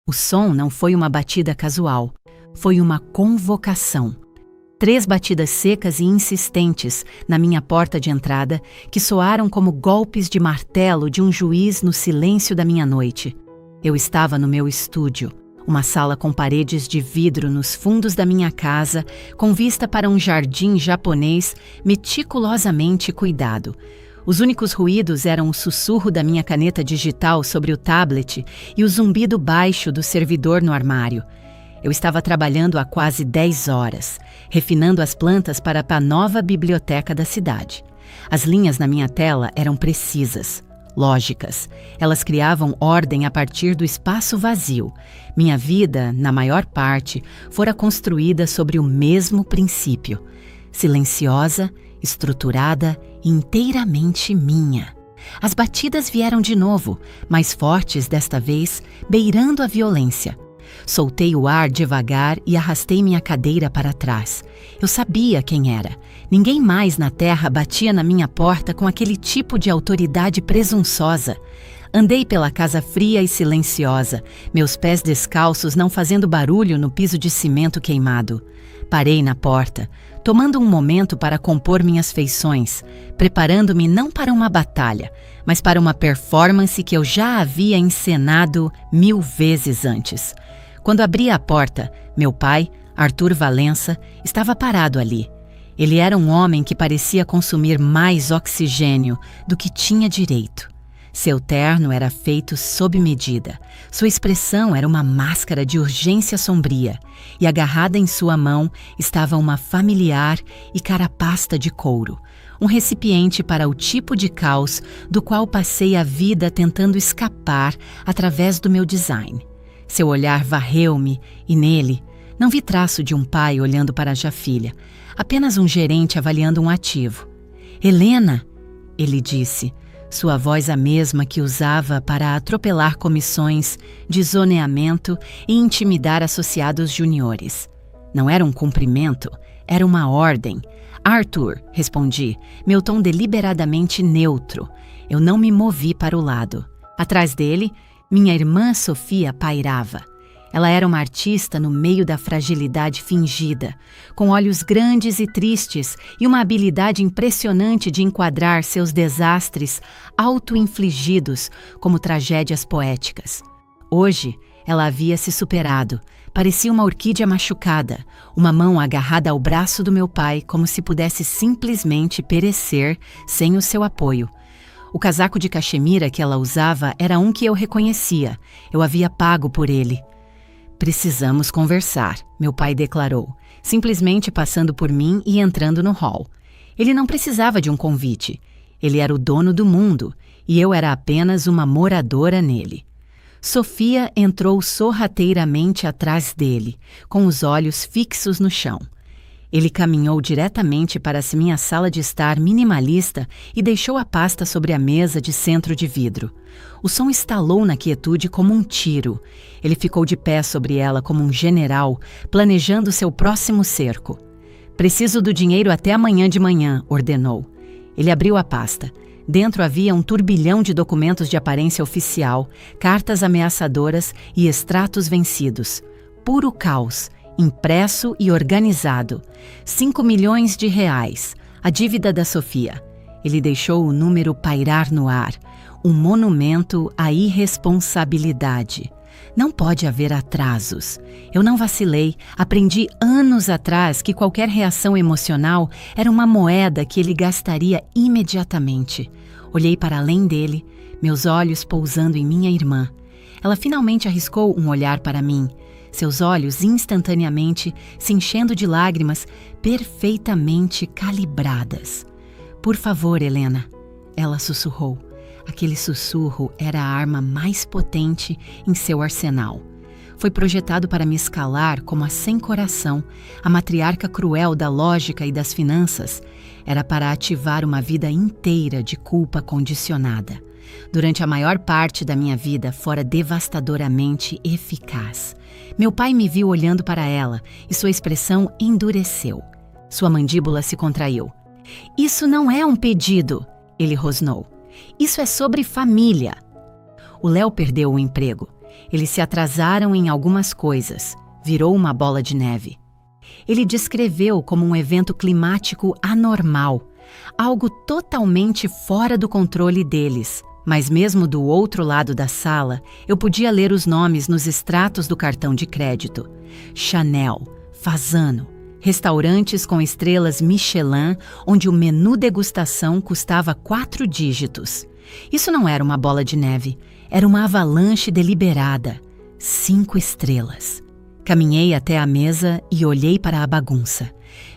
O som não foi uma batida casual, foi uma convocação. 3 batidas secas e insistentes na minha porta de entrada que soaram como golpes de martelo de um juiz no silêncio da minha noite. Eu estava no meu estúdio, uma sala com paredes de vidro nos fundos da minha casa, com vista para um jardim japonês meticulosamente cuidado. Os únicos ruídos eram o sussurro da minha caneta digital sobre o tablet e o zumbido baixo do servidor no armário. Eu estava trabalhando há quase 10 horas, refinando as plantas para a nova biblioteca da cidade. As linhas na minha tela eram precisas, lógicas. Elas criavam ordem a partir do espaço vazio. Minha vida, na maior parte, fora construída sobre o mesmo princípio. Silenciosa, estruturada, inteiramente minha. As batidas vieram de novo, mais fortes desta vez, beirando a violência. Soltei o ar devagar e arrastei minha cadeira para trás. Eu sabia quem era. Ninguém mais na terra batia na minha porta com aquele tipo de autoridade presunçosa. Andei pela casa fria e silenciosa, meus pés descalços não fazendo barulho no piso de cimento queimado. Parei na porta, tomando um momento para compor minhas feições, preparando-me não para uma batalha, mas para uma performance que eu já havia encenado 1000 vezes antes. Quando abri a porta, meu pai, Arthur Valença, estava parado ali. Ele era um homem que parecia consumir mais oxigênio do que tinha direito. Seu terno era feito sob medida. Sua expressão era uma máscara de urgência sombria, e agarrada em sua mão estava uma familiar e carapasta de couro, um recipiente para o tipo de caos do qual passei a vida tentando escapar através do meu design. Seu olhar varreu-me e nele não vi traço de um pai olhando para a filha, apenas um gerente avaliando um ativo. "Helena", ele disse, sua voz a mesma que usava para atropelar comissões de zoneamento e intimidar associados juniores. Não era um cumprimento, era uma ordem. "Arthur", respondi, meu tom deliberadamente neutro. Eu não me movi para o lado. Atrás dele, minha irmã Sofia pairava. Ela era uma artista no meio da fragilidade fingida, com olhos grandes e tristes e uma habilidade impressionante de enquadrar seus desastres auto-infligidos como tragédias poéticas. Hoje, ela havia se superado. Parecia uma orquídea machucada, uma mão agarrada ao braço do meu pai como se pudesse simplesmente perecer sem o seu apoio. O casaco de cachemira que ela usava era um que eu reconhecia. Eu havia pago por ele. "Precisamos conversar", meu pai declarou, simplesmente passando por mim e entrando no hall. Ele não precisava de um convite. Ele era o dono do mundo e eu era apenas uma moradora nele. Sofia entrou sorrateiramente atrás dele, com os olhos fixos no chão. Ele caminhou diretamente para a minha sala de estar minimalista e deixou a pasta sobre a mesa de centro de vidro. O som estalou na quietude como um tiro. Ele ficou de pé sobre ela como um general, planejando seu próximo cerco. "Preciso do dinheiro até amanhã de manhã", ordenou. Ele abriu a pasta. Dentro havia um turbilhão de documentos de aparência oficial, cartas ameaçadoras e extratos vencidos. Puro caos. Impresso e organizado. 5 milhões de reais. A dívida da Sofia. Ele deixou o número pairar no ar. Um monumento à irresponsabilidade. Não pode haver atrasos. Eu não vacilei. Aprendi anos atrás que qualquer reação emocional era uma moeda que ele gastaria imediatamente. Olhei para além dele, meus olhos pousando em minha irmã. Ela finalmente arriscou um olhar para mim. Seus olhos instantaneamente se enchendo de lágrimas perfeitamente calibradas. "Por favor, Helena", ela sussurrou. Aquele sussurro era a arma mais potente em seu arsenal. Foi projetado para me escalar como a sem coração, a matriarca cruel da lógica e das finanças. Era para ativar uma vida inteira de culpa condicionada. Durante a maior parte da minha vida, fora devastadoramente eficaz. Meu pai me viu olhando para ela e sua expressão endureceu. Sua mandíbula se contraiu. "Isso não é um pedido", ele rosnou. "Isso é sobre família." O Léo perdeu o emprego. Eles se atrasaram em algumas coisas. Virou uma bola de neve. Ele descreveu como um evento climático anormal, algo totalmente fora do controle deles. Mas mesmo do outro lado da sala, eu podia ler os nomes nos extratos do cartão de crédito. Chanel, Fasano, restaurantes com estrelas Michelin, onde o menu degustação custava 4 dígitos. Isso não era uma bola de neve, era uma avalanche deliberada. 5 estrelas. Caminhei até a mesa e olhei para a bagunça.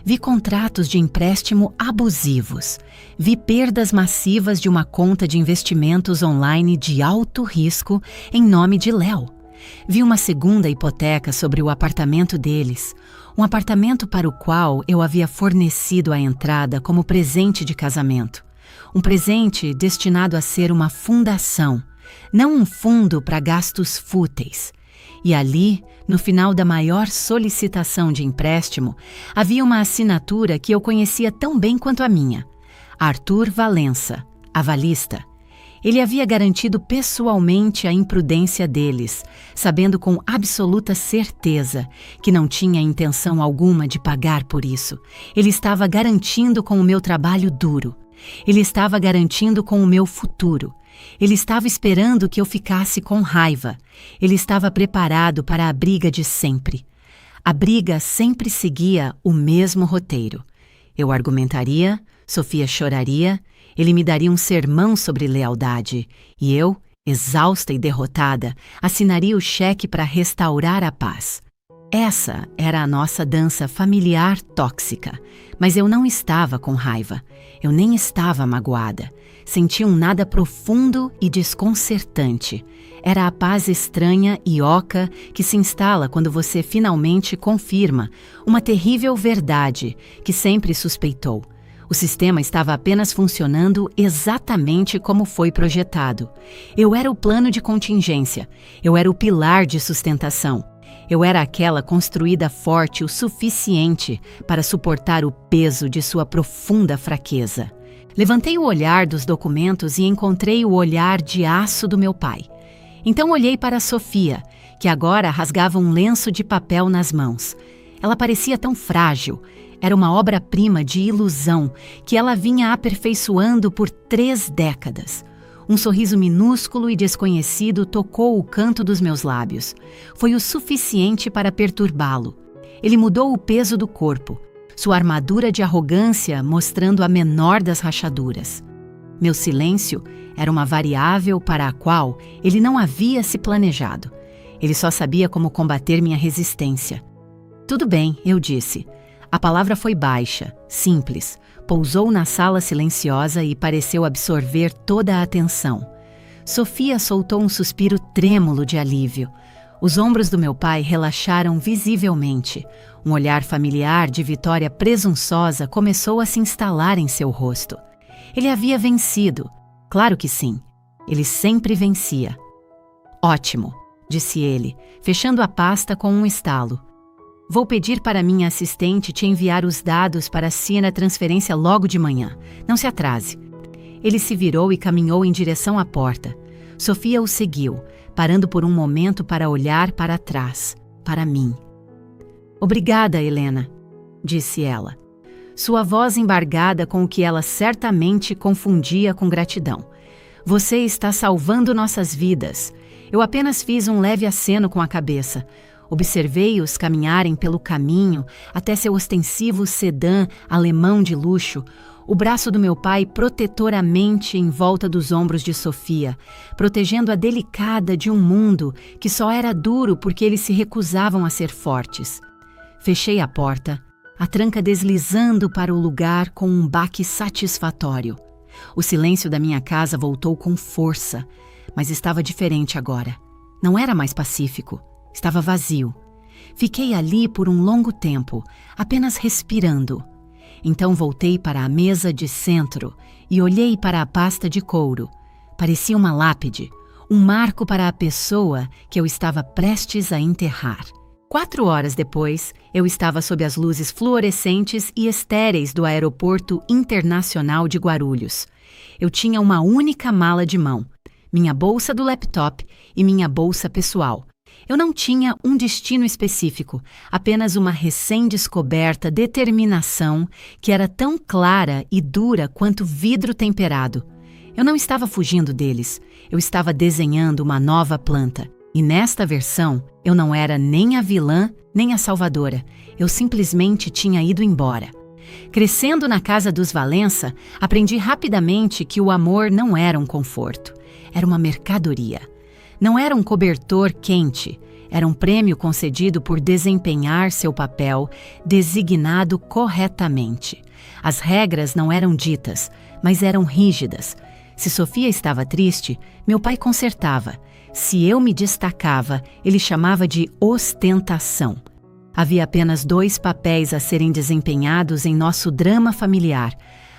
Vi contratos de empréstimo abusivos. Vi perdas massivas de uma conta de investimentos online de alto risco em nome de Léo. Vi uma segunda hipoteca sobre o apartamento deles, um apartamento para o qual eu havia fornecido a entrada como presente de casamento. Um presente destinado a ser uma fundação, não um fundo para gastos fúteis. E ali, no final da maior solicitação de empréstimo, havia uma assinatura que eu conhecia tão bem quanto a minha. Arthur Valença, avalista. Ele havia garantido pessoalmente a imprudência deles, sabendo com absoluta certeza que não tinha intenção alguma de pagar por isso. Ele estava garantindo com o meu trabalho duro. Ele estava garantindo com o meu futuro. Ele estava esperando que eu ficasse com raiva. Ele estava preparado para a briga de sempre. A briga sempre seguia o mesmo roteiro. Eu argumentaria, Sofia choraria, ele me daria um sermão sobre lealdade, e eu, exausta e derrotada, assinaria o cheque para restaurar a paz. Essa era a nossa dança familiar tóxica, mas eu não estava com raiva. Eu nem estava magoada. Sentia um nada profundo e desconcertante. Era a paz estranha e oca que se instala quando você finalmente confirma uma terrível verdade que sempre suspeitou. O sistema estava apenas funcionando exatamente como foi projetado. Eu era o plano de contingência. Eu era o pilar de sustentação. Eu era aquela construída forte o suficiente para suportar o peso de sua profunda fraqueza. Levantei o olhar dos documentos e encontrei o olhar de aço do meu pai. Então olhei para Sofia, que agora rasgava um lenço de papel nas mãos. Ela parecia tão frágil. Era uma obra-prima de ilusão que ela vinha aperfeiçoando por 3 décadas. Um sorriso minúsculo e desconhecido tocou o canto dos meus lábios. Foi o suficiente para perturbá-lo. Ele mudou o peso do corpo, sua armadura de arrogância mostrando a menor das rachaduras. Meu silêncio era uma variável para a qual ele não havia se planejado. Ele só sabia como combater minha resistência. Tudo bem, eu disse. A palavra foi baixa, simples, pousou na sala silenciosa e pareceu absorver toda a atenção. Sofia soltou um suspiro trêmulo de alívio. Os ombros do meu pai relaxaram visivelmente. Um olhar familiar de vitória presunçosa começou a se instalar em seu rosto. Ele havia vencido. Claro que sim. Ele sempre vencia. Ótimo, disse ele, fechando a pasta com um estalo. Vou pedir para minha assistente te enviar os dados para a Siena transferência logo de manhã. Não se atrase. Ele se virou e caminhou em direção à porta. Sofia o seguiu, parando por um momento para olhar para trás, para mim. Obrigada, Helena, disse ela. Sua voz embargada com o que ela certamente confundia com gratidão. Você está salvando nossas vidas. Eu apenas fiz um leve aceno com a cabeça. Observei-os caminharem pelo caminho até seu ostensivo sedã alemão de luxo, o braço do meu pai protetoramente em volta dos ombros de Sofia, protegendo a delicada de um mundo que só era duro porque eles se recusavam a ser fortes. Fechei a porta, a tranca deslizando para o lugar com um baque satisfatório. O silêncio da minha casa voltou com força, mas estava diferente agora. Não era mais pacífico. Estava vazio. Fiquei ali por um longo tempo, apenas respirando. Então voltei para a mesa de centro e olhei para a pasta de couro. Parecia uma lápide, um marco para a pessoa que eu estava prestes a enterrar. 4 horas depois, eu estava sob as luzes fluorescentes e estéreis do Aeroporto Internacional de Guarulhos. Eu tinha uma única mala de mão. minha bolsa do laptop e minha bolsa pessoal. Eu não tinha um destino específico, apenas uma recém-descoberta determinação que era tão clara e dura quanto vidro temperado. Eu não estava fugindo deles, eu estava desenhando uma nova planta. E nesta versão, eu não era nem a vilã, nem a salvadora. Eu simplesmente tinha ido embora. Crescendo na casa dos Valença, aprendi rapidamente que o amor não era um conforto, era uma mercadoria. Não era um cobertor quente, era um prêmio concedido por desempenhar seu papel designado corretamente. As regras não eram ditas, mas eram rígidas. Se Sofia estava triste, meu pai consertava. Se eu me destacava, ele chamava de ostentação. Havia apenas 2 papéis a serem desempenhados em nosso drama familiar: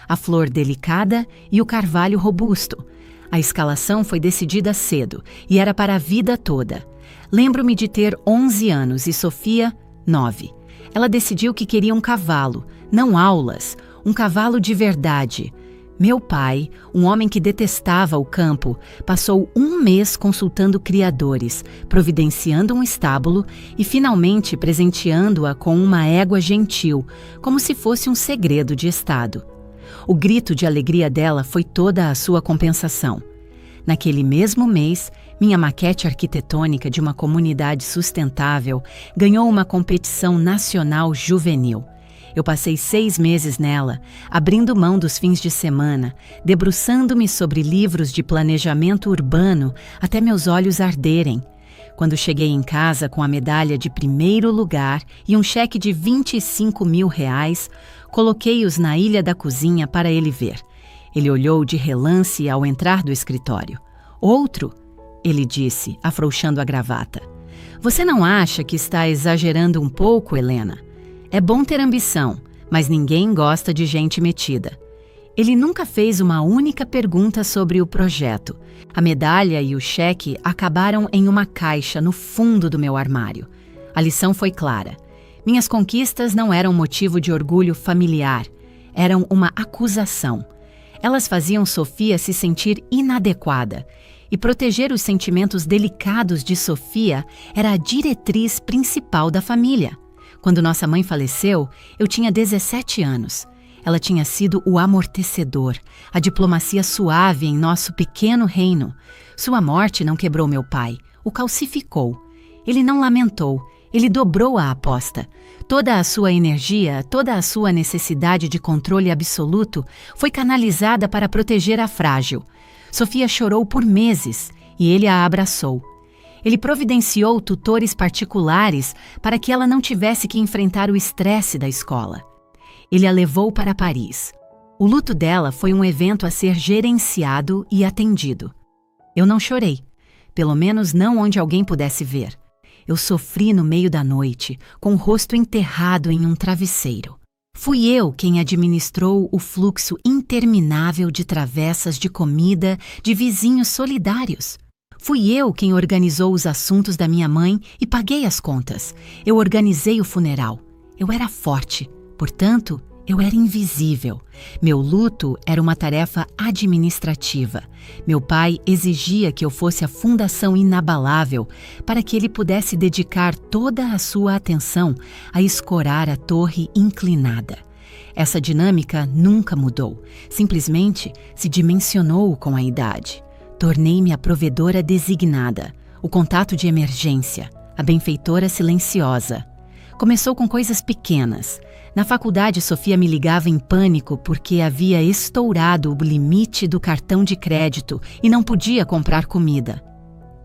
a flor delicada e o carvalho robusto. A escalação foi decidida cedo e era para a vida toda. Lembro-me de ter 11 anos e Sofia, 9. Ela decidiu que queria um cavalo, não aulas, um cavalo de verdade. Meu pai, um homem que detestava o campo, passou 1 mês consultando criadores, providenciando um estábulo e finalmente presenteando-a com uma égua gentil, como se fosse um segredo de estado. O grito de alegria dela foi toda a sua compensação. Naquele mesmo mês, minha maquete arquitetônica de uma comunidade sustentável ganhou uma competição nacional juvenil. Eu passei 6 meses nela, abrindo mão dos fins de semana, debruçando-me sobre livros de planejamento urbano até meus olhos arderem. Quando cheguei em casa com a medalha de primeiro lugar e um cheque de R$ 25.000, coloquei-os na ilha da cozinha para ele ver. Ele olhou de relance ao entrar do escritório. "Outro?" ele disse, afrouxando a gravata. "Você não acha que está exagerando um pouco, Helena? É bom ter ambição, mas ninguém gosta de gente metida." Ele nunca fez uma única pergunta sobre o projeto. A medalha e o cheque acabaram em uma caixa no fundo do meu armário. A lição foi clara. Minhas conquistas não eram motivo de orgulho familiar, eram uma acusação. Elas faziam Sofia se sentir inadequada, e proteger os sentimentos delicados de Sofia era a diretriz principal da família. Quando nossa mãe faleceu, eu tinha 17 anos. Ela tinha sido o amortecedor, a diplomacia suave em nosso pequeno reino. Sua morte não quebrou meu pai, o calcificou. Ele não lamentou, ele dobrou a aposta. Toda a sua energia, toda a sua necessidade de controle absoluto foi canalizada para proteger a frágil. Sofia chorou por meses e ele a abraçou. Ele providenciou tutores particulares para que ela não tivesse que enfrentar o estresse da escola. Ele a levou para Paris. O luto dela foi um evento a ser gerenciado e atendido. Eu não chorei, pelo menos não onde alguém pudesse ver. Eu sofri no meio da noite, com o rosto enterrado em um travesseiro. Fui eu quem administrou o fluxo interminável de travessas de comida de vizinhos solidários. Fui eu quem organizou os assuntos da minha mãe e paguei as contas. Eu organizei o funeral. Eu era forte, portanto, eu era invisível. Meu luto era uma tarefa administrativa. Meu pai exigia que eu fosse a fundação inabalável para que ele pudesse dedicar toda a sua atenção a escorar a torre inclinada. Essa dinâmica nunca mudou, simplesmente se dimensionou com a idade. Tornei-me a provedora designada, o contato de emergência, a benfeitora silenciosa. Começou com coisas pequenas. Na faculdade, Sofia me ligava em pânico porque havia estourado o limite do cartão de crédito e não podia comprar comida.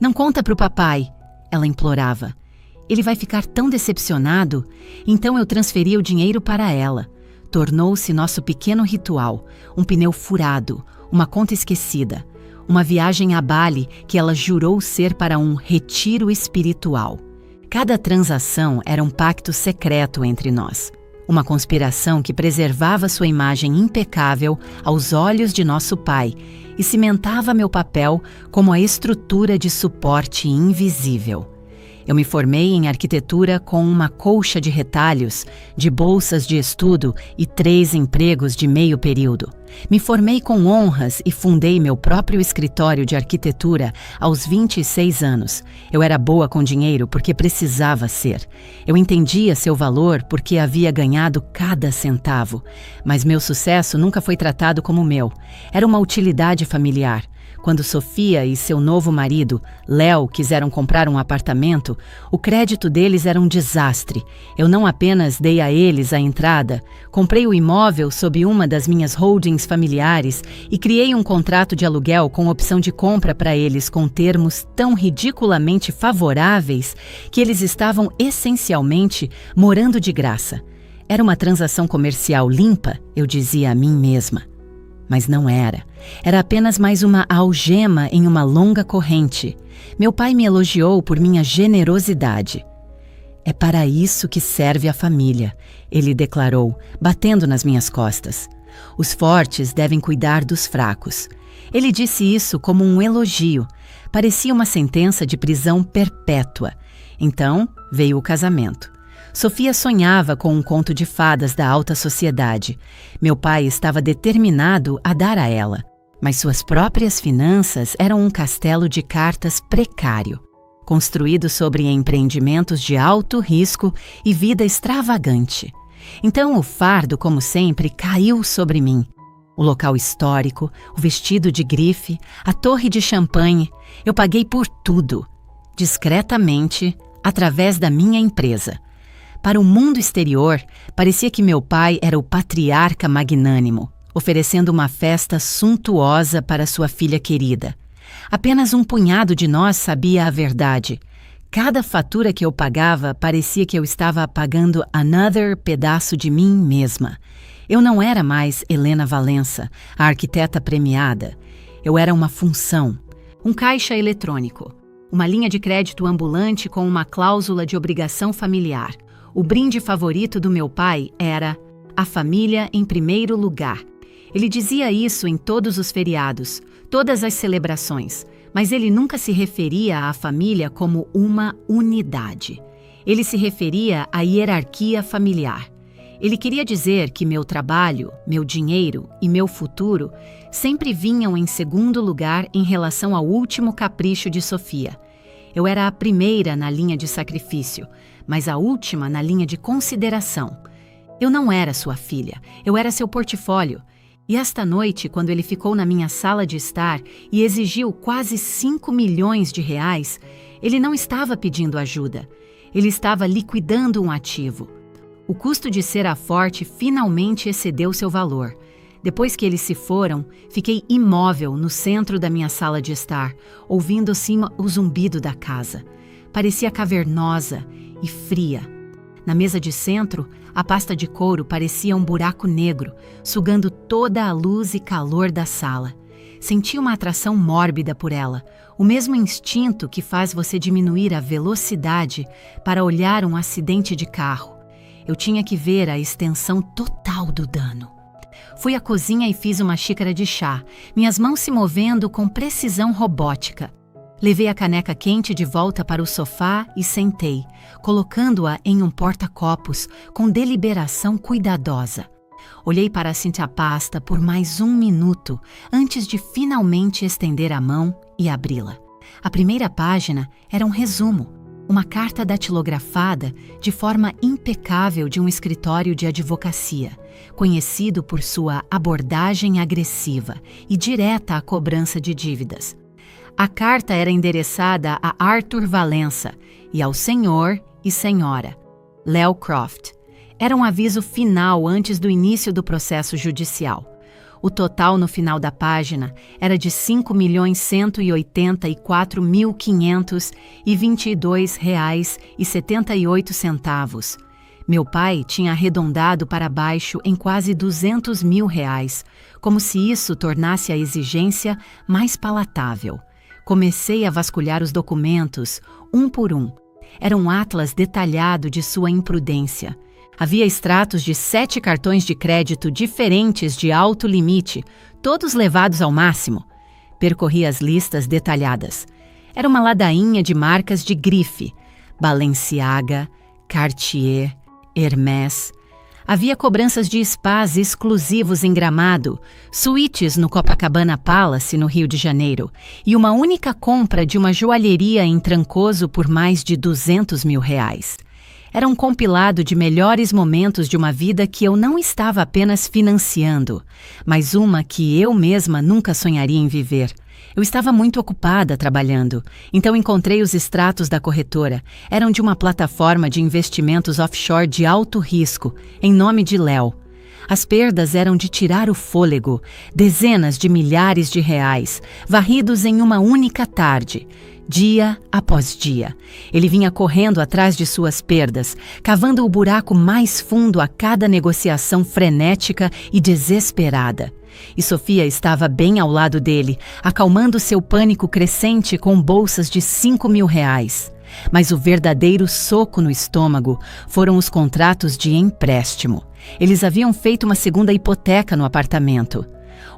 "Não conta para o papai", ela implorava. "Ele vai ficar tão decepcionado." Então eu transferia o dinheiro para ela. Tornou-se nosso pequeno ritual, um pneu furado, uma conta esquecida, uma viagem a Bali que ela jurou ser para um retiro espiritual. Cada transação era um pacto secreto entre nós. Uma conspiração que preservava sua imagem impecável aos olhos de nosso pai e cimentava meu papel como a estrutura de suporte invisível. Eu me formei em arquitetura com uma colcha de retalhos, de bolsas de estudo e 3 empregos de meio período. Me formei com honras e fundei meu próprio escritório de arquitetura aos 26 anos. Eu era boa com dinheiro porque precisava ser. Eu entendia seu valor porque havia ganhado cada centavo. Mas meu sucesso nunca foi tratado como meu. Era uma utilidade familiar. Quando Sofia e seu novo marido, Léo, quiseram comprar um apartamento, o crédito deles era um desastre. Eu não apenas dei a eles a entrada, comprei o imóvel sob uma das minhas holdings familiares e criei um contrato de aluguel com opção de compra para eles com termos tão ridiculamente favoráveis que eles estavam essencialmente morando de graça. Era uma transação comercial limpa, eu dizia a mim mesma. Mas não era. Era apenas mais uma algema em uma longa corrente. Meu pai me elogiou por minha generosidade. É para isso que serve a família, ele declarou, batendo nas minhas costas. Os fortes devem cuidar dos fracos. Ele disse isso como um elogio. Parecia uma sentença de prisão perpétua. Então veio o casamento. Sofia sonhava com um conto de fadas da alta sociedade. Meu pai estava determinado a dar a ela, mas suas próprias finanças eram um castelo de cartas precário, construído sobre empreendimentos de alto risco e vida extravagante. Então o fardo, como sempre, caiu sobre mim. O local histórico, o vestido de grife, a torre de champanhe, eu paguei por tudo, discretamente, através da minha empresa. Para o mundo exterior, parecia que meu pai era o patriarca magnânimo, oferecendo uma festa suntuosa para sua filha querida. Apenas um punhado de nós sabia a verdade. Cada fatura que eu pagava parecia que eu estava pagando another pedaço de mim mesma. Eu não era mais Helena Valença, a arquiteta premiada. Eu era uma função, um caixa eletrônico, uma linha de crédito ambulante com uma cláusula de obrigação familiar. O brinde favorito do meu pai era a família em primeiro lugar. Ele dizia isso em todos os feriados, todas as celebrações, mas ele nunca se referia à família como uma unidade. Ele se referia à hierarquia familiar. Ele queria dizer que meu trabalho, meu dinheiro e meu futuro sempre vinham em segundo lugar em relação ao último capricho de Sofia. Eu era a primeira na linha de sacrifício, mas a última na linha de consideração. Eu não era sua filha, eu era seu portfólio. E esta noite, quando ele ficou na minha sala de estar e exigiu quase 5 milhões de reais, ele não estava pedindo ajuda. Ele estava liquidando um ativo. O custo de ser a forte finalmente excedeu seu valor. Depois que eles se foram, fiquei imóvel no centro da minha sala de estar, ouvindo acima o zumbido da casa. Parecia cavernosa e fria. Na mesa de centro, a pasta de couro parecia um buraco negro, sugando toda a luz e calor da sala. Senti uma atração mórbida por ela, o mesmo instinto que faz você diminuir a velocidade para olhar um acidente de carro. Eu tinha que ver a extensão total do dano. Fui à cozinha e fiz uma xícara de chá, minhas mãos se movendo com precisão robótica. Levei a caneca quente de volta para o sofá e sentei, colocando-a em um porta-copos com deliberação cuidadosa. Olhei para a cinta-pasta por mais 1 minuto antes de finalmente estender a mão e abri-la. A primeira página era um resumo, uma carta datilografada de forma impecável de um escritório de advocacia, conhecido por sua abordagem agressiva e direta à cobrança de dívidas. A carta era endereçada a Arthur Valença e ao senhor e senhora Léo Croft. Era um aviso final antes do início do processo judicial. O total no final da página era de R$ 5.184.522,78. Meu pai tinha arredondado para baixo em quase R$200 mil, como se isso tornasse a exigência mais palatável. Comecei a vasculhar os documentos, um por um. Era um atlas detalhado de sua imprudência. Havia extratos de 7 cartões de crédito diferentes de alto limite, todos levados ao máximo. Percorri as listas detalhadas. Era uma ladainha de marcas de grife. Balenciaga, Cartier, Hermès. Havia cobranças de spas exclusivos em Gramado, suítes no Copacabana Palace, no Rio de Janeiro, e uma única compra de uma joalheria em Trancoso por mais de R$200 mil. Era um compilado de melhores momentos de uma vida que eu não estava apenas financiando, mas uma que eu mesma nunca sonharia em viver. Eu estava muito ocupada trabalhando, então encontrei os extratos da corretora. Eram de uma plataforma de investimentos offshore de alto risco, em nome de Léo. As perdas eram de tirar o fôlego, dezenas de milhares de reais, varridos em uma única tarde. Dia após dia, ele vinha correndo atrás de suas perdas, cavando o buraco mais fundo a cada negociação frenética e desesperada. E Sofia estava bem ao lado dele, acalmando seu pânico crescente com bolsas de R$5 mil. Mas o verdadeiro soco no estômago foram os contratos de empréstimo. Eles haviam feito uma segunda hipoteca no apartamento.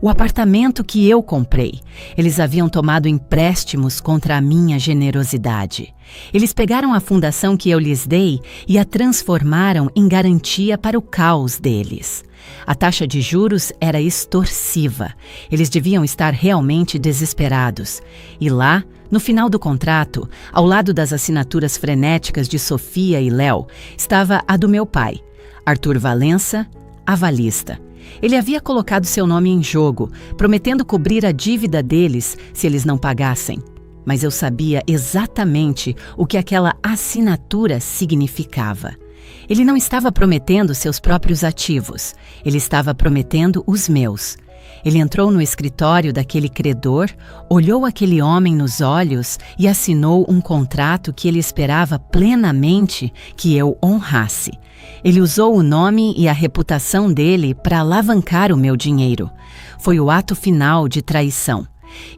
O apartamento que eu comprei. Eles haviam tomado empréstimos contra a minha generosidade. Eles pegaram a fundação que eu lhes dei e a transformaram em garantia para o caos deles. A taxa de juros era extorsiva. Eles deviam estar realmente desesperados. E lá, no final do contrato, ao lado das assinaturas frenéticas de Sofia e Léo, estava a do meu pai, Arthur Valença, avalista. Ele havia colocado seu nome em jogo, prometendo cobrir a dívida deles se eles não pagassem. Mas eu sabia exatamente o que aquela assinatura significava. Ele não estava prometendo seus próprios ativos, ele estava prometendo os meus. Ele entrou no escritório daquele credor, olhou aquele homem nos olhos e assinou um contrato que ele esperava plenamente que eu honrasse. Ele usou o nome e a reputação dele para alavancar o meu dinheiro. Foi o ato final de traição.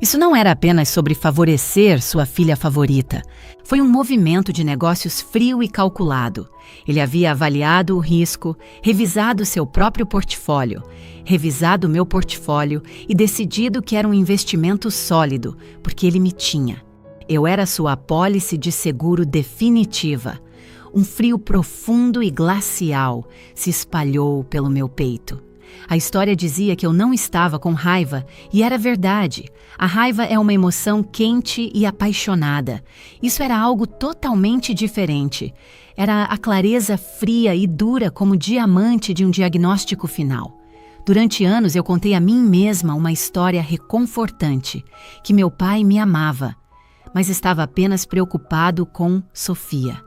Isso não era apenas sobre favorecer sua filha favorita. Foi um movimento de negócios frio e calculado. Ele havia avaliado o risco, revisado seu próprio portfólio, revisado meu portfólio e decidido que era um investimento sólido, porque ele me tinha. Eu era sua apólice de seguro definitiva. Um frio profundo e glacial se espalhou pelo meu peito. A história dizia que eu não estava com raiva, e era verdade. A raiva é uma emoção quente e apaixonada. Isso era algo totalmente diferente. Era a clareza fria e dura como diamante de um diagnóstico final. Durante anos eu contei a mim mesma uma história reconfortante, que meu pai me amava, mas estava apenas preocupado com Sofia.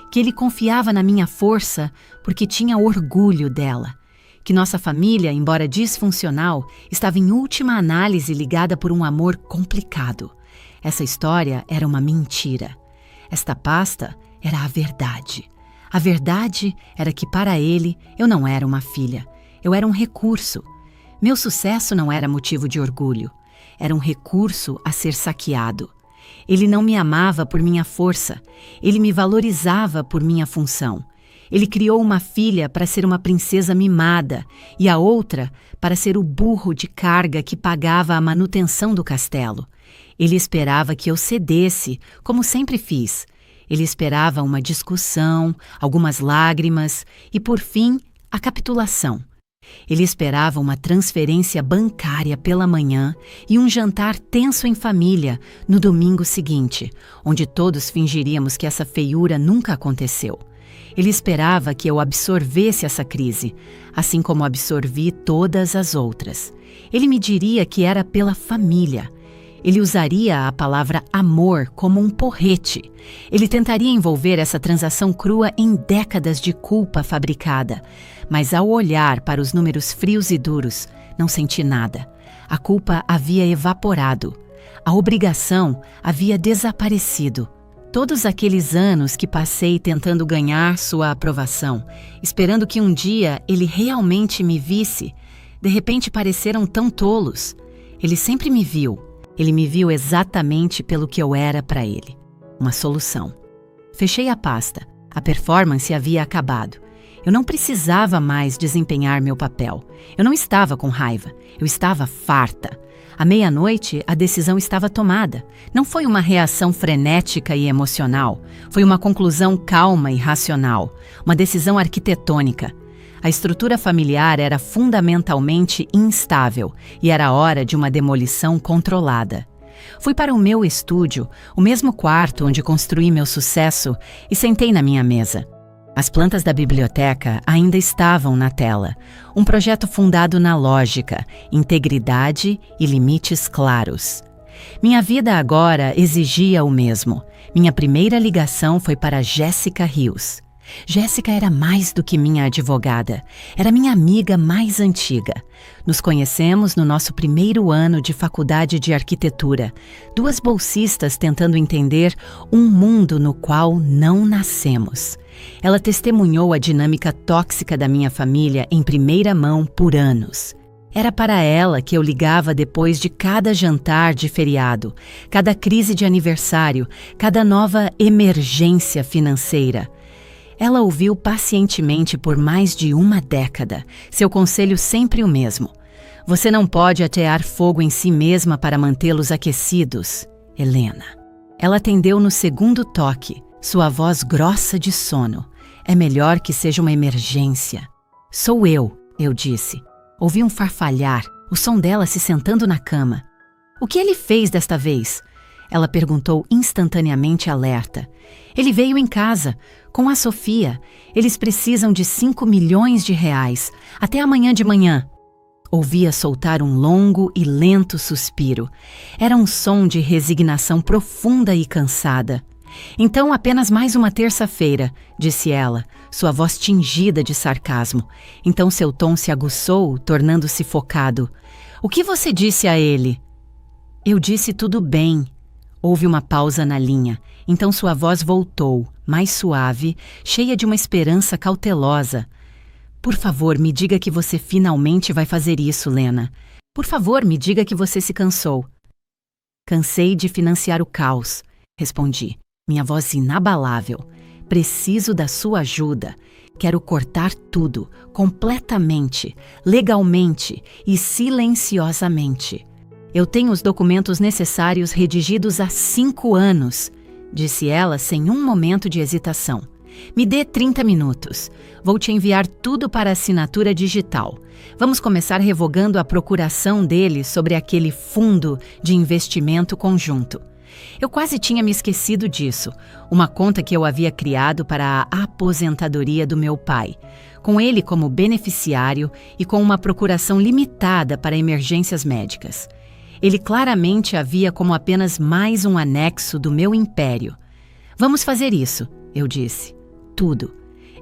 Que ele confiava na minha força porque tinha orgulho dela. Que nossa família, embora disfuncional, estava em última análise ligada por um amor complicado. Essa história era uma mentira. Esta pasta era a verdade. A verdade era que para ele eu não era uma filha. Eu era um recurso. Meu sucesso não era motivo de orgulho. Era um recurso a ser saqueado. Ele não me amava por minha força. Ele me valorizava por minha função. Ele criou uma filha para ser uma princesa mimada e a outra para ser o burro de carga que pagava a manutenção do castelo. Ele esperava que eu cedesse, como sempre fiz. Ele esperava uma discussão, algumas lágrimas e, por fim, a capitulação. Ele esperava uma transferência bancária pela manhã e um jantar tenso em família no domingo seguinte, onde todos fingiríamos que essa feiura nunca aconteceu. Ele esperava que eu absorvesse essa crise, assim como absorvi todas as outras. Ele me diria que era pela família. Ele usaria a palavra amor como um porrete. Ele tentaria envolver essa transação crua em décadas de culpa fabricada. Mas ao olhar para os números frios e duros, não senti nada. A culpa havia evaporado. A obrigação havia desaparecido. Todos aqueles anos que passei tentando ganhar sua aprovação, esperando que um dia ele realmente me visse, de repente pareceram tão tolos. Ele sempre me viu. Ele me viu exatamente pelo que eu era para ele. Uma solução. Fechei a pasta. A performance havia acabado. Eu não precisava mais desempenhar meu papel. Eu não estava com raiva. Eu estava farta. À meia-noite, a decisão estava tomada. Não foi uma reação frenética e emocional. Foi uma conclusão calma e racional. Uma decisão arquitetônica. A estrutura familiar era fundamentalmente instável e era hora de uma demolição controlada. Fui para o meu estúdio, o mesmo quarto onde construí meu sucesso, e sentei na minha mesa. As plantas da biblioteca ainda estavam na tela. Um projeto fundado na lógica, integridade e limites claros. Minha vida agora exigia o mesmo. Minha primeira ligação foi para Jessica Rios. Jéssica era mais do que minha advogada. Era minha amiga mais antiga. Nos conhecemos no nosso primeiro ano de faculdade de arquitetura. Duas bolsistas tentando entender um mundo no qual não nascemos. Ela testemunhou a dinâmica tóxica da minha família em primeira mão por anos. Era para ela que eu ligava depois de cada jantar de feriado, cada crise de aniversário, cada nova emergência financeira. Ela ouviu pacientemente por mais de uma década, seu conselho sempre o mesmo. Você não pode atear fogo em si mesma para mantê-los aquecidos, Helena. Ela atendeu no segundo toque, sua voz grossa de sono. É melhor que seja uma emergência. Sou eu disse. Ouvi um farfalhar, o som dela se sentando na cama. O que ele fez desta vez? Ela perguntou instantaneamente alerta. Ele veio em casa, com a Sofia. Eles precisam de 5 milhões de reais, até amanhã de manhã. Ouvia soltar um longo e lento suspiro. Era um som de resignação profunda e cansada. Então apenas mais uma terça-feira, disse ela, sua voz tingida de sarcasmo. Então seu tom se aguçou, tornando-se focado. O que você disse a ele? Eu disse tudo bem. Houve uma pausa na linha. Então sua voz voltou, mais suave, cheia de uma esperança cautelosa. Por favor, me diga que você finalmente vai fazer isso, Lena. Por favor, me diga que você se cansou. Cansei de financiar o caos, respondi, minha voz inabalável. Preciso da sua ajuda. Quero cortar tudo, completamente, legalmente e silenciosamente. Eu tenho os documentos necessários redigidos há 5 anos, disse ela sem um momento de hesitação. Me dê 30 minutos. Vou te enviar tudo para assinatura digital. Vamos começar revogando a procuração dele sobre aquele fundo de investimento conjunto. Eu quase tinha me esquecido disso, uma conta que eu havia criado para a aposentadoria do meu pai, com ele como beneficiário e com uma procuração limitada para emergências médicas. Ele claramente havia como apenas mais um anexo do meu império. Vamos fazer isso, eu disse. Tudo.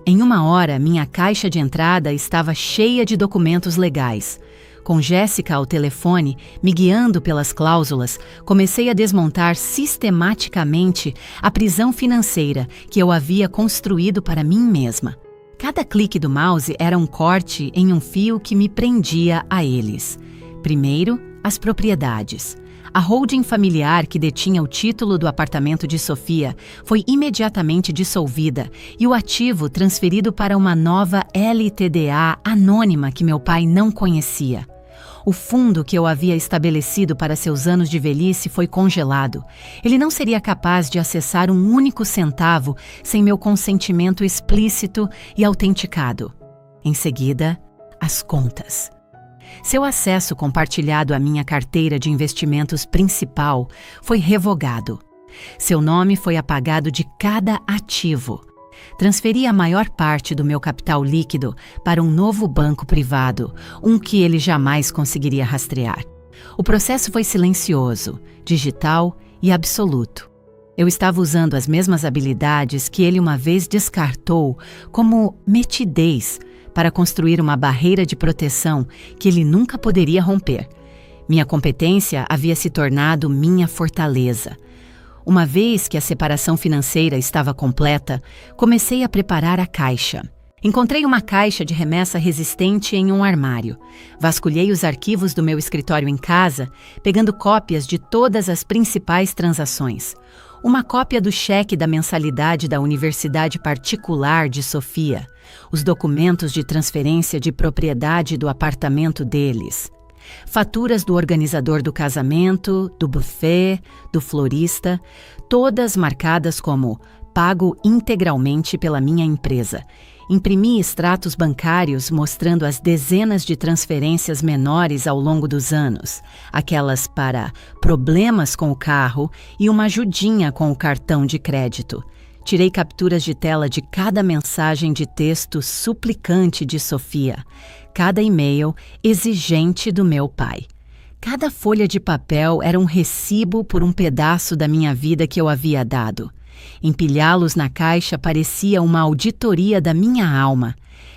Em 1 hora, minha caixa de entrada estava cheia de documentos legais. Com Jéssica ao telefone, me guiando pelas cláusulas, comecei a desmontar sistematicamente a prisão financeira que eu havia construído para mim mesma. Cada clique do mouse era um corte em um fio que me prendia a eles. Primeiro, as propriedades. A holding familiar que detinha o título do apartamento de Sofia foi imediatamente dissolvida e o ativo transferido para uma nova LTDA anônima que meu pai não conhecia. O fundo que eu havia estabelecido para seus anos de velhice foi congelado. Ele não seria capaz de acessar um único centavo sem meu consentimento explícito e autenticado. Em seguida, as contas. Seu acesso compartilhado à minha carteira de investimentos principal foi revogado. Seu nome foi apagado de cada ativo. Transferi a maior parte do meu capital líquido para um novo banco privado, um que ele jamais conseguiria rastrear. O processo foi silencioso, digital e absoluto. Eu estava usando as mesmas habilidades que ele uma vez descartou como metidez para construir uma barreira de proteção que ele nunca poderia romper. Minha competência havia se tornado minha fortaleza. Uma vez que a separação financeira estava completa, comecei a preparar a caixa. Encontrei uma caixa de remessa resistente em um armário. Vasculhei os arquivos do meu escritório em casa, pegando cópias de todas as principais transações. Uma cópia do cheque da mensalidade da Universidade Particular de Sofia, os documentos de transferência de propriedade do apartamento deles. Faturas do organizador do casamento, do buffet, do florista, todas marcadas como pago integralmente pela minha empresa. Imprimi extratos bancários mostrando as dezenas de transferências menores ao longo dos anos, aquelas para problemas com o carro e uma ajudinha com o cartão de crédito. Tirei capturas de tela de cada mensagem de texto suplicante de Sofia, cada e-mail exigente do meu pai. Cada folha de papel era um recibo por um pedaço da minha vida que eu havia dado. Empilhá-los na caixa parecia uma auditoria da minha alma.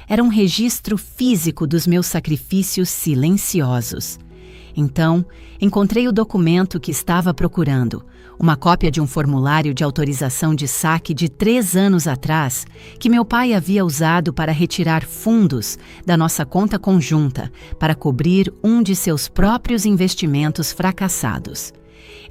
Era um registro físico dos meus sacrifícios silenciosos. Então, encontrei o documento que estava procurando, uma cópia de um formulário de autorização de saque de 3 anos atrás, que meu pai havia usado para retirar fundos da nossa conta conjunta para cobrir um de seus próprios investimentos fracassados.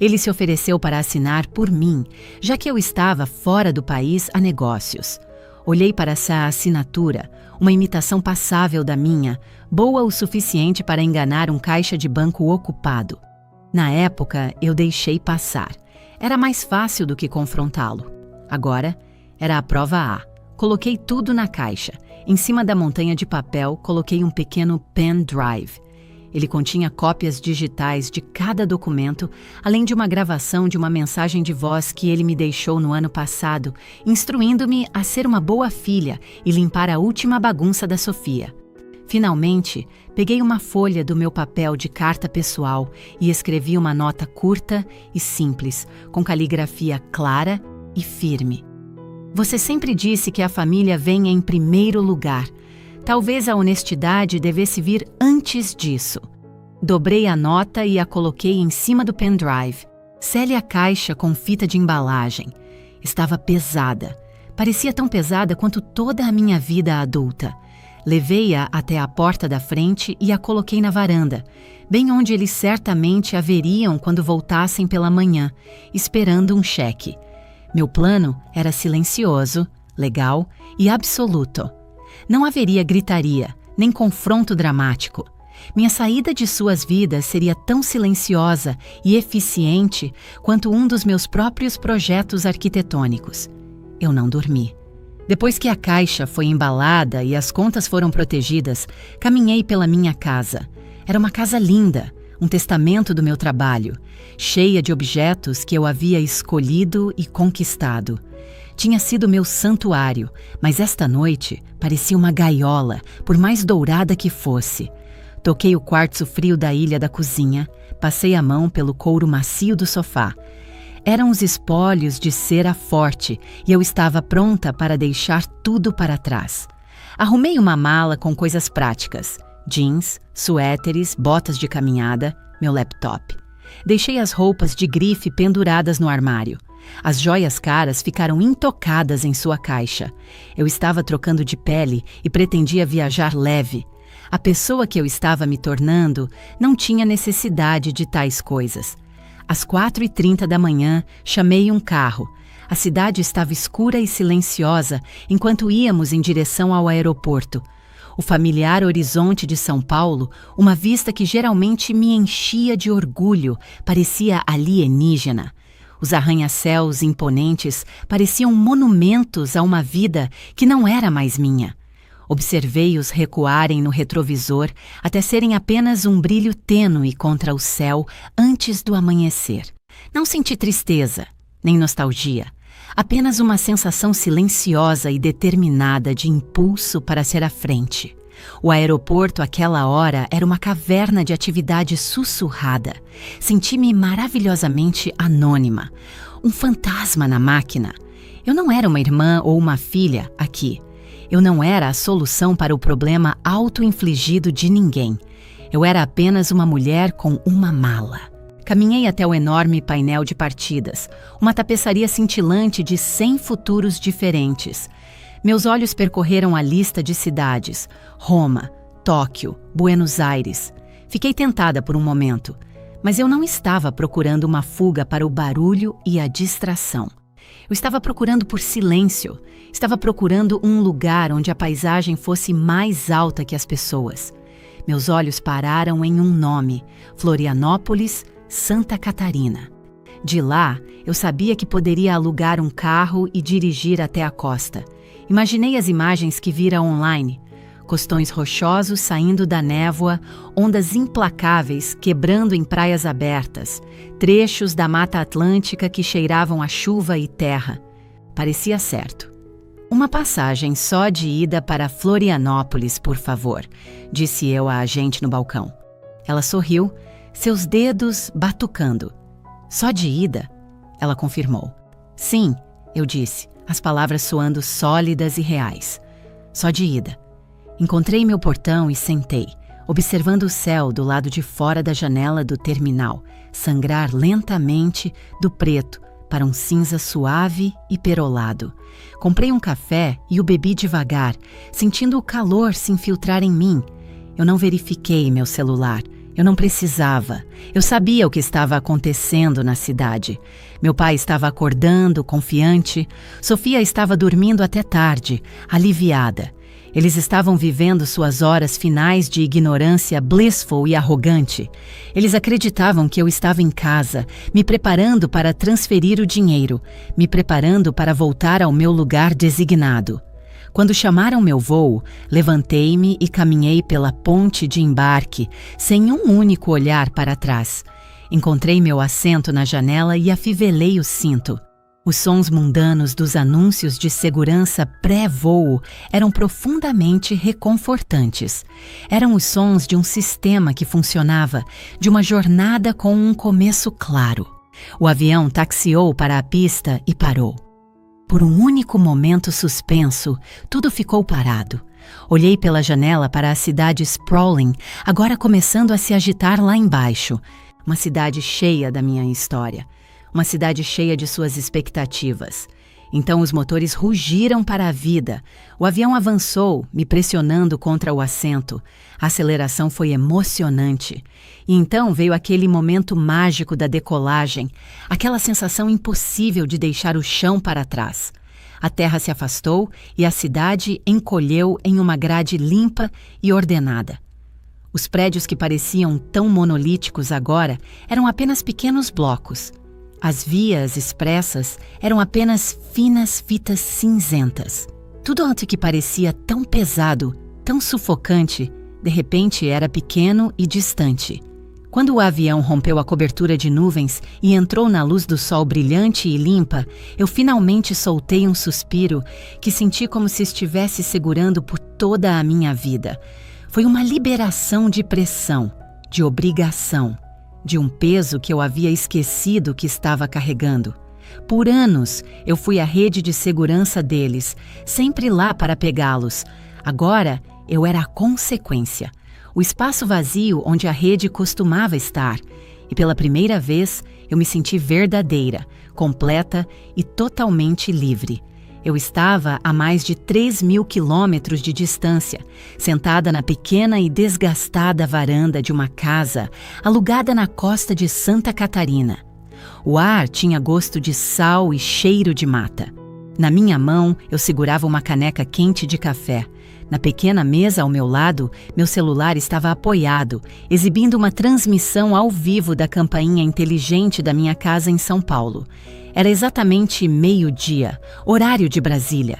Ele se ofereceu para assinar por mim, já que eu estava fora do país a negócios. Olhei para essa assinatura, uma imitação passável da minha, boa o suficiente para enganar um caixa de banco ocupado. Na época, eu deixei passar. Era mais fácil do que confrontá-lo. Agora, era a prova A. Coloquei tudo na caixa. Em cima da montanha de papel, coloquei um pequeno pen drive. Ele continha cópias digitais de cada documento, além de uma gravação de uma mensagem de voz que ele me deixou no ano passado, instruindo-me a ser uma boa filha e limpar a última bagunça da Sofia. Finalmente, peguei uma folha do meu papel de carta pessoal e escrevi uma nota curta e simples, com caligrafia clara e firme. Você sempre disse que a família vem em primeiro lugar. Talvez a honestidade devesse vir antes disso. Dobrei a nota e a coloquei em cima do pendrive. Sele a caixa com fita de embalagem. Estava pesada. Parecia tão pesada quanto toda a minha vida adulta. Levei-a até a porta da frente e a coloquei na varanda, bem onde eles certamente a veriam quando voltassem pela manhã, esperando um cheque. Meu plano era silencioso, legal e absoluto. Não haveria gritaria, nem confronto dramático. Minha saída de suas vidas seria tão silenciosa e eficiente quanto um dos meus próprios projetos arquitetônicos. Eu não dormi. Depois que a caixa foi embalada e as contas foram protegidas, caminhei pela minha casa. Era uma casa linda, um testamento do meu trabalho, cheia de objetos que eu havia escolhido e conquistado. Tinha sido meu santuário, mas esta noite parecia uma gaiola, por mais dourada que fosse. Toquei o quartzo frio da ilha da cozinha, passei a mão pelo couro macio do sofá. Eram os espólios de cera forte e eu estava pronta para deixar tudo para trás. Arrumei uma mala com coisas práticas, jeans, suéteres, botas de caminhada, meu laptop. Deixei as roupas de grife penduradas no armário. As joias caras ficaram intocadas em sua caixa. Eu estava trocando de pele e pretendia viajar leve. A pessoa que eu estava me tornando não tinha necessidade de tais coisas. Às 4h30 da manhã, chamei um carro. A cidade estava escura e silenciosa enquanto íamos em direção ao aeroporto. O familiar horizonte de São Paulo, uma vista que geralmente me enchia de orgulho, parecia alienígena. Os arranha-céus imponentes pareciam monumentos a uma vida que não era mais minha. Observei-os recuarem no retrovisor até serem apenas um brilho tênue contra o céu antes do amanhecer. Não senti tristeza, nem nostalgia, apenas uma sensação silenciosa e determinada de impulso para ser à frente. O aeroporto àquela hora era uma caverna de atividade sussurrada. Senti-me maravilhosamente anônima, um fantasma na máquina. Eu não era uma irmã ou uma filha aqui. Eu não era a solução para o problema auto-infligido de ninguém. Eu era apenas uma mulher com uma mala. Caminhei até o enorme painel de partidas, uma tapeçaria cintilante de 100 futuros diferentes. Meus olhos percorreram a lista de cidades: Roma, Tóquio, Buenos Aires. Fiquei tentada por um momento, mas eu não estava procurando uma fuga para o barulho e a distração. Eu estava procurando por silêncio. Estava procurando um lugar onde a paisagem fosse mais alta que as pessoas. Meus olhos pararam em um nome: Florianópolis, Santa Catarina. De lá, eu sabia que poderia alugar um carro e dirigir até a costa. Imaginei as imagens que vira online: costões rochosos saindo da névoa, ondas implacáveis quebrando em praias abertas, trechos da Mata Atlântica que cheiravam a chuva e terra. Parecia certo. Uma passagem só de ida para Florianópolis, por favor, disse eu à agente no balcão. Ela sorriu, seus dedos batucando. Só de ida? Ela confirmou. Sim, eu disse, as palavras soando sólidas e reais. Só de ida. Encontrei meu portão e sentei, observando o céu do lado de fora da janela do terminal, sangrar lentamente do preto para um cinza suave e perolado. Comprei um café e o bebi devagar, sentindo o calor se infiltrar em mim. Eu não verifiquei meu celular. Eu não precisava. Eu sabia o que estava acontecendo na cidade. Meu pai estava acordando, confiante. Sofia estava dormindo até tarde, aliviada. Eles estavam vivendo suas horas finais de ignorância blissful e arrogante. Eles acreditavam que eu estava em casa, me preparando para transferir o dinheiro, me preparando para voltar ao meu lugar designado. Quando chamaram meu voo, levantei-me e caminhei pela ponte de embarque, sem um único olhar para trás. Encontrei meu assento na janela e afivelei o cinto. Os sons mundanos dos anúncios de segurança pré-voo eram profundamente reconfortantes. Eram os sons de um sistema que funcionava, de uma jornada com um começo claro. O avião taxiou para a pista e parou. Por um único momento suspenso, tudo ficou parado. Olhei pela janela para a cidade sprawling, agora começando a se agitar lá embaixo. Uma cidade cheia da minha história. Uma cidade cheia de suas expectativas. Então os motores rugiram para a vida. O avião avançou, me pressionando contra o assento. A aceleração foi emocionante. E então veio aquele momento mágico da decolagem, aquela sensação impossível de deixar o chão para trás. A terra se afastou e a cidade encolheu em uma grade limpa e ordenada. Os prédios que pareciam tão monolíticos agora eram apenas pequenos blocos. As vias expressas eram apenas finas fitas cinzentas. Tudo antes que parecia tão pesado, tão sufocante, de repente era pequeno e distante. Quando o avião rompeu a cobertura de nuvens e entrou na luz do sol brilhante e limpa, eu finalmente soltei um suspiro que senti como se estivesse segurando por toda a minha vida. Foi uma liberação de pressão, de obrigação, de um peso que eu havia esquecido que estava carregando. Por anos, eu fui a rede de segurança deles, sempre lá para pegá-los. Agora, eu era a consequência, o espaço vazio onde a rede costumava estar. E pela primeira vez, eu me senti verdadeira, completa e totalmente livre. Eu estava a mais de 3.000 quilômetros de distância, sentada na pequena e desgastada varanda de uma casa alugada na costa de Santa Catarina. O ar tinha gosto de sal e cheiro de mata. Na minha mão, eu segurava uma caneca quente de café. Na pequena mesa ao meu lado, meu celular estava apoiado, exibindo uma transmissão ao vivo da campainha inteligente da minha casa em São Paulo. Era exatamente meio-dia, horário de Brasília.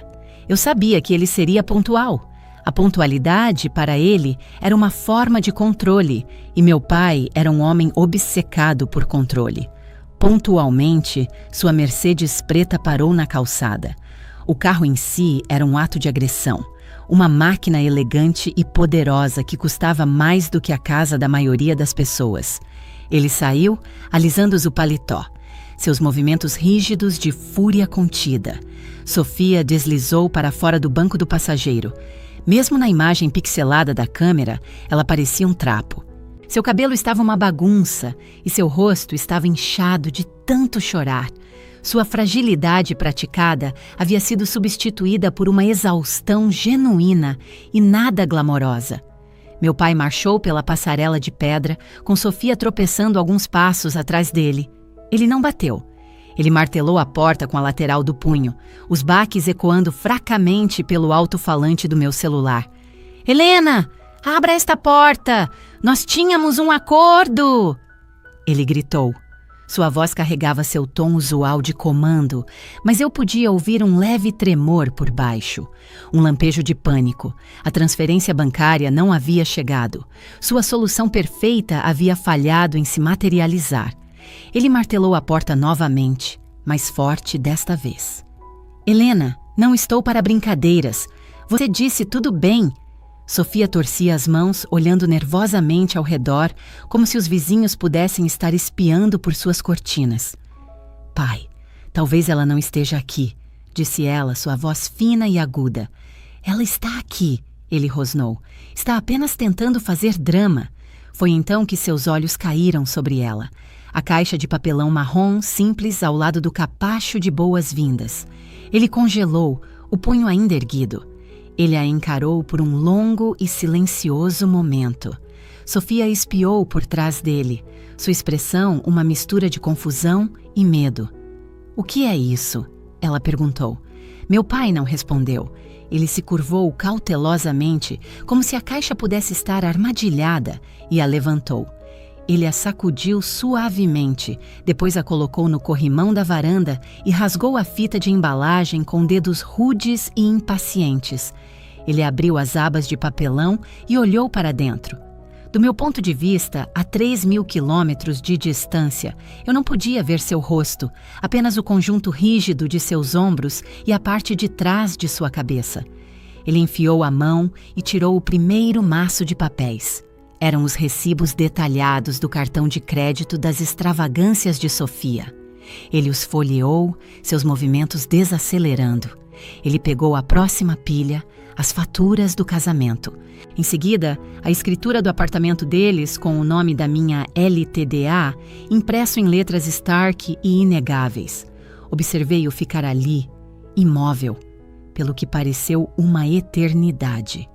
Eu sabia que ele seria pontual. A pontualidade, para ele, era uma forma de controle, e meu pai era um homem obcecado por controle. Pontualmente, sua Mercedes preta parou na calçada. O carro em si era um ato de agressão. Uma máquina elegante e poderosa que custava mais do que a casa da maioria das pessoas. Ele saiu, alisando-os o paletó. Seus movimentos rígidos de fúria contida. Sofia deslizou para fora do banco do passageiro. Mesmo na imagem pixelada da câmera, ela parecia um trapo. Seu cabelo estava uma bagunça e seu rosto estava inchado de tanto chorar. Sua fragilidade praticada havia sido substituída por uma exaustão genuína e nada glamourosa. Meu pai marchou pela passarela de pedra, com Sofia tropeçando alguns passos atrás dele. Ele não bateu. Ele martelou a porta com a lateral do punho, os baques ecoando fracamente pelo alto-falante do meu celular. "Helena!" Abra esta porta! Nós tínhamos um acordo! Ele gritou. Sua voz carregava seu tom usual de comando, mas eu podia ouvir um leve tremor por baixo. Um lampejo de pânico. A transferência bancária não havia chegado. Sua solução perfeita havia falhado em se materializar. Ele martelou a porta novamente, mais forte desta vez. Helena, não estou para brincadeiras. Você disse tudo bem. Sofia torcia as mãos, olhando nervosamente ao redor, como se os vizinhos pudessem estar espiando por suas cortinas. Pai, talvez ela não esteja aqui, disse ela, sua voz fina e aguda. Ela está aqui, ele rosnou. Está apenas tentando fazer drama. Foi então que seus olhos caíram sobre ela. A caixa de papelão marrom simples ao lado do capacho de boas-vindas. Ele congelou, o punho ainda erguido. Ele a encarou por um longo e silencioso momento. Sofia espiou por trás dele, sua expressão uma mistura de confusão e medo. O que é isso? Ela perguntou. Meu pai não respondeu. Ele se curvou cautelosamente, como se a caixa pudesse estar armadilhada, e a levantou. Ele a sacudiu suavemente, depois a colocou no corrimão da varanda e rasgou a fita de embalagem com dedos rudes e impacientes. Ele abriu as abas de papelão e olhou para dentro. Do meu ponto de vista, a 3.000 quilômetros de distância, eu não podia ver seu rosto, apenas o conjunto rígido de seus ombros e a parte de trás de sua cabeça. Ele enfiou a mão e tirou o primeiro maço de papéis. Eram os recibos detalhados do cartão de crédito das extravagâncias de Sofia. Ele os folheou, seus movimentos desacelerando. Ele pegou a próxima pilha, as faturas do casamento. Em seguida, a escritura do apartamento deles com o nome da minha LTDA, impresso em letras Stark e inegáveis. Observei-o ficar ali, imóvel, pelo que pareceu uma eternidade.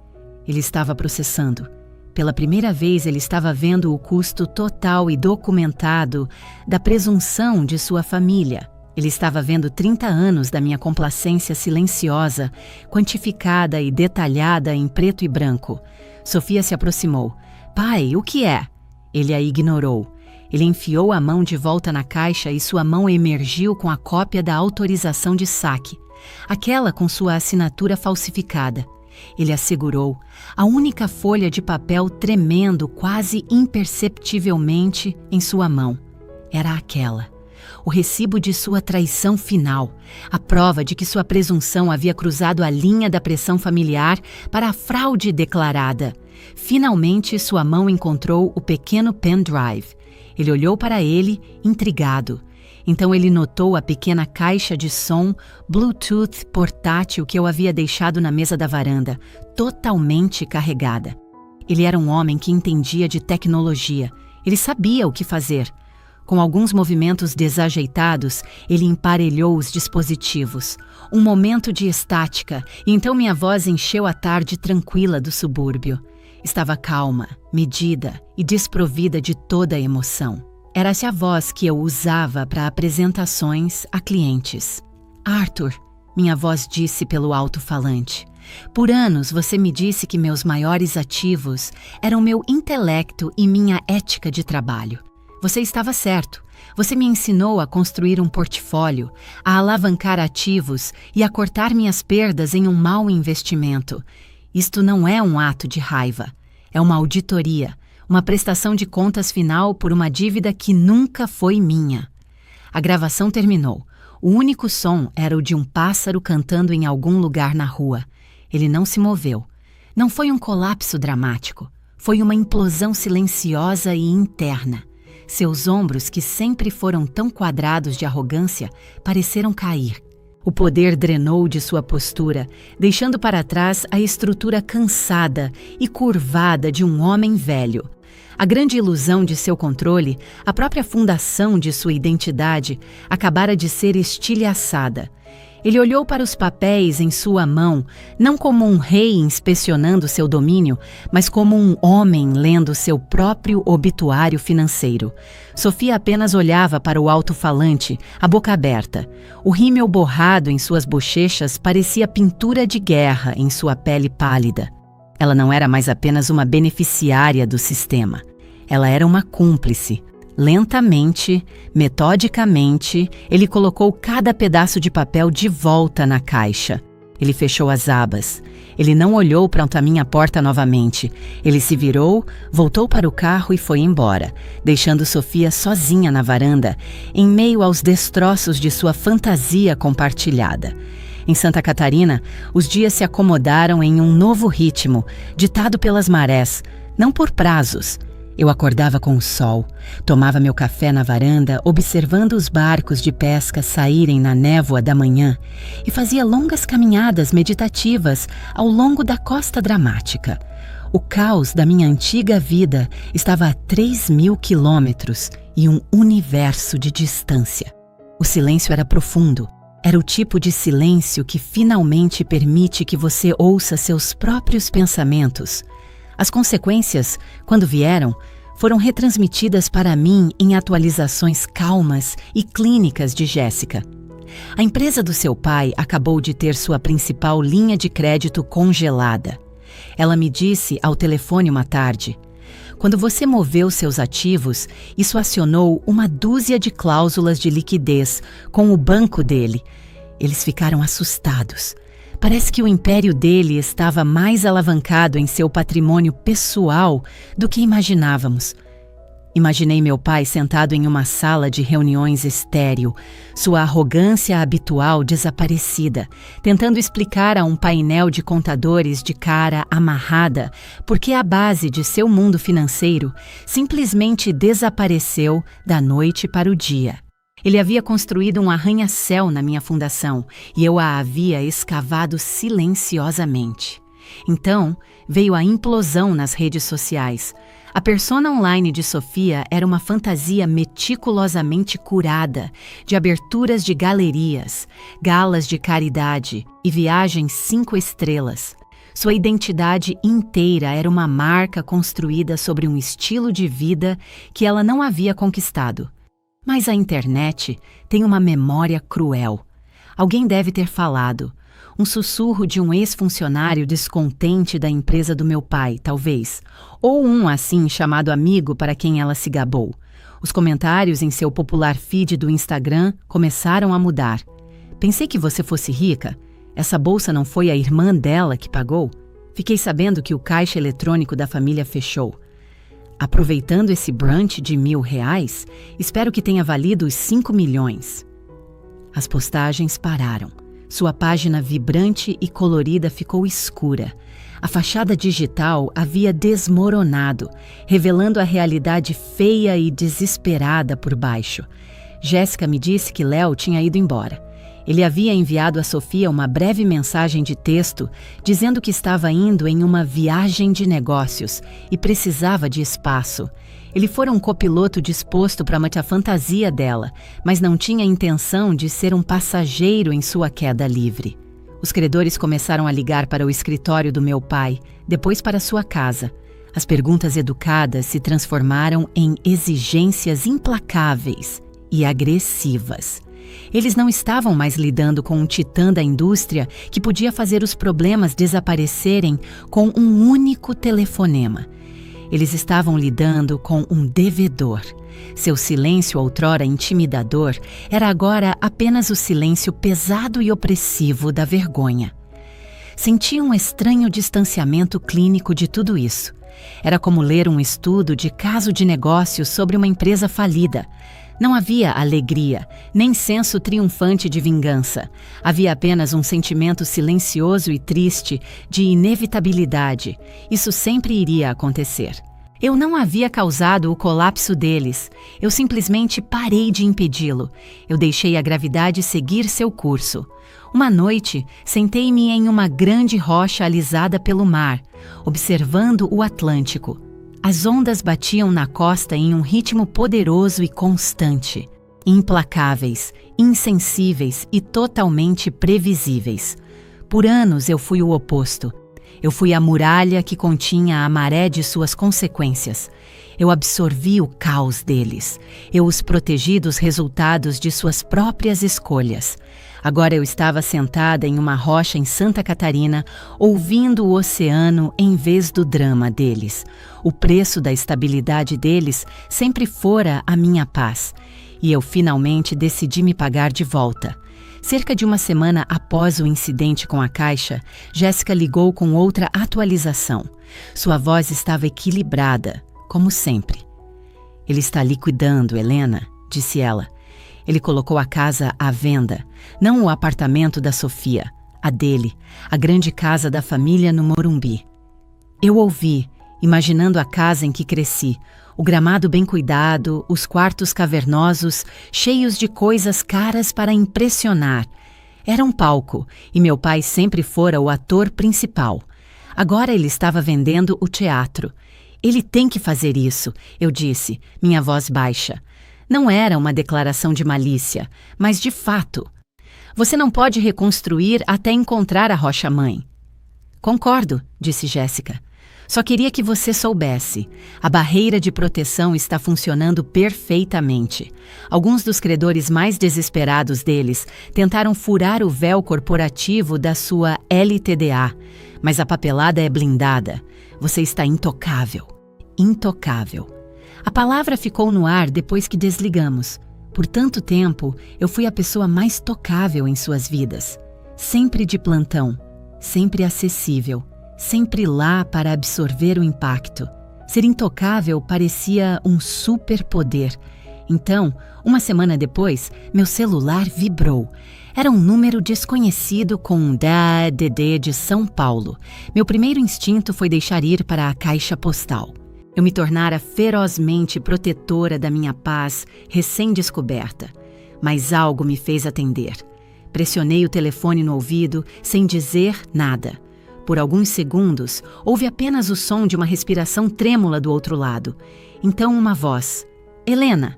Ele estava processando. Pela primeira vez, ele estava vendo o custo total e documentado da presunção de sua família. Ele estava vendo 30 anos da minha complacência silenciosa, quantificada e detalhada em preto e branco. Sofia se aproximou. Pai, o que é? Ele a ignorou. Ele enfiou a mão de volta na caixa e sua mão emergiu com a cópia da autorização de saque. Aquela com sua assinatura falsificada. Ele a segurou, a única folha de papel tremendo quase imperceptivelmente em sua mão. Era aquela. O recibo de sua traição final, a prova de que sua presunção havia cruzado a linha da pressão familiar para a fraude declarada. Finalmente, sua mão encontrou o pequeno pendrive. Ele olhou para ele, intrigado. Então ele notou a pequena caixa de som Bluetooth portátil que eu havia deixado na mesa da varanda, totalmente carregada. Ele era um homem que entendia de tecnologia. Ele sabia o que fazer. Com alguns movimentos desajeitados, ele emparelhou os dispositivos. Um momento de estática, e então minha voz encheu a tarde tranquila do subúrbio. Estava calma, medida e desprovida de toda emoção. Era essa a voz que eu usava para apresentações a clientes. Arthur, minha voz disse pelo alto-falante. Por anos você me disse que meus maiores ativos eram meu intelecto e minha ética de trabalho. Você estava certo. Você me ensinou a construir um portfólio, a alavancar ativos e a cortar minhas perdas em um mau investimento. Isto não é um ato de raiva. É uma auditoria. Uma prestação de contas final por uma dívida que nunca foi minha. A gravação terminou. O único som era o de um pássaro cantando em algum lugar na rua. Ele não se moveu. Não foi um colapso dramático. Foi uma implosão silenciosa e interna. Seus ombros, que sempre foram tão quadrados de arrogância, pareceram cair. O poder drenou de sua postura, deixando para trás a estrutura cansada e curvada de um homem velho. A grande ilusão de seu controle, a própria fundação de sua identidade, acabara de ser estilhaçada. Ele olhou para os papéis em sua mão, não como um rei inspecionando seu domínio, mas como um homem lendo seu próprio obituário financeiro. Sofia apenas olhava para o alto-falante, a boca aberta. O rímel borrado em suas bochechas parecia pintura de guerra em sua pele pálida. Ela não era mais apenas uma beneficiária do sistema. Ela era uma cúmplice. Lentamente, metodicamente, ele colocou cada pedaço de papel de volta na caixa. Ele fechou as abas. Ele não olhou para a minha porta novamente. Ele se virou, voltou para o carro e foi embora, deixando Sofia sozinha na varanda, em meio aos destroços de sua fantasia compartilhada. Em Santa Catarina, os dias se acomodaram em um novo ritmo, ditado pelas marés, não por prazos. Eu acordava com o sol, tomava meu café na varanda, observando os barcos de pesca saírem na névoa da manhã e fazia longas caminhadas meditativas ao longo da costa dramática. O caos da minha antiga vida estava a 3.000 quilômetros e um universo de distância. O silêncio era profundo. Era o tipo de silêncio que finalmente permite que você ouça seus próprios pensamentos. As consequências, quando vieram, foram retransmitidas para mim em atualizações calmas e clínicas de Jéssica. A empresa do seu pai acabou de ter sua principal linha de crédito congelada. Ela me disse ao telefone uma tarde: quando você moveu seus ativos, isso acionou uma dúzia de cláusulas de liquidez com o banco dele. Eles ficaram assustados. Parece que o império dele estava mais alavancado em seu patrimônio pessoal do que imaginávamos. Imaginei meu pai sentado em uma sala de reuniões estéril, sua arrogância habitual desaparecida, tentando explicar a um painel de contadores de cara amarrada porque a base de seu mundo financeiro simplesmente desapareceu da noite para o dia. Ele havia construído um arranha-céu na minha fundação e eu a havia escavado silenciosamente. Então, veio a implosão nas redes sociais. A persona online de Sofia era uma fantasia meticulosamente curada, de aberturas de galerias, galas de caridade e viagens 5 estrelas. Sua identidade inteira era uma marca construída sobre um estilo de vida que ela não havia conquistado. Mas a internet tem uma memória cruel. Alguém deve ter falado. Um sussurro de um ex-funcionário descontente da empresa do meu pai, talvez. Ou um assim chamado amigo para quem ela se gabou. Os comentários em seu popular feed do Instagram começaram a mudar. Pensei que você fosse rica. Essa bolsa não foi a irmã dela que pagou? Fiquei sabendo que o caixa eletrônico da família fechou. Aproveitando esse brunch de R$1.000, espero que tenha valido os 5 milhões. As postagens pararam. Sua página vibrante e colorida ficou escura. A fachada digital havia desmoronado, revelando a realidade feia e desesperada por baixo. Jéssica me disse que Léo tinha ido embora. Ele havia enviado a Sofia uma breve mensagem de texto dizendo que estava indo em uma viagem de negócios e precisava de espaço. Ele fora um copiloto disposto para a fantasia dela, mas não tinha intenção de ser um passageiro em sua queda livre. Os credores começaram a ligar para o escritório do meu pai, depois para sua casa. As perguntas educadas se transformaram em exigências implacáveis e agressivas. Eles não estavam mais lidando com um titã da indústria que podia fazer os problemas desaparecerem com um único telefonema. Eles estavam lidando com um devedor. Seu silêncio, outrora intimidador, era agora apenas o silêncio pesado e opressivo da vergonha. Senti um estranho distanciamento clínico de tudo isso. Era como ler um estudo de caso de negócio sobre uma empresa falida. Não havia alegria, nem senso triunfante de vingança. Havia apenas um sentimento silencioso e triste de inevitabilidade. Isso sempre iria acontecer. Eu não havia causado o colapso deles. Eu simplesmente parei de impedi-lo. Eu deixei a gravidade seguir seu curso. Uma noite, sentei-me em uma grande rocha alisada pelo mar, observando o Atlântico. As ondas batiam na costa em um ritmo poderoso e constante, implacáveis, insensíveis e totalmente previsíveis. Por anos eu fui o oposto. Eu fui a muralha que continha a maré de suas consequências. Eu absorvi o caos deles. Eu os protegi dos resultados de suas próprias escolhas. Agora eu estava sentada em uma rocha em Santa Catarina, ouvindo o oceano em vez do drama deles. O preço da estabilidade deles sempre fora a minha paz. E eu finalmente decidi me pagar de volta. Cerca de uma semana após o incidente com a caixa, Jéssica ligou com outra atualização. Sua voz estava equilibrada, como sempre. Ele está liquidando, Helena, disse ela. Ele colocou a casa à venda, não o apartamento da Sofia, a dele, a grande casa da família no Morumbi. Eu ouvi, imaginando a casa em que cresci, o gramado bem cuidado, os quartos cavernosos, cheios de coisas caras para impressionar. Era um palco, e meu pai sempre fora o ator principal. Agora ele estava vendendo o teatro. Ele tem que fazer isso, eu disse, minha voz baixa. Não era uma declaração de malícia, mas de fato. Você não pode reconstruir até encontrar a rocha-mãe. Concordo, disse Jéssica. Só queria que você soubesse. A barreira de proteção está funcionando perfeitamente. Alguns dos credores mais desesperados deles tentaram furar o véu corporativo da sua LTDA, mas a papelada é blindada. Você está intocável. Intocável. A palavra ficou no ar depois que desligamos. Por tanto tempo, eu fui a pessoa mais tocável em suas vidas. Sempre de plantão, sempre acessível, sempre lá para absorver o impacto. Ser intocável parecia um superpoder. Então, uma semana depois, meu celular vibrou. Era um número desconhecido com um DDD de São Paulo. Meu primeiro instinto foi deixar ir para a caixa postal. Eu me tornara ferozmente protetora da minha paz recém-descoberta. Mas algo me fez atender. Pressionei o telefone no ouvido, sem dizer nada. Por alguns segundos, houve apenas o som de uma respiração trêmula do outro lado. Então uma voz. Helena!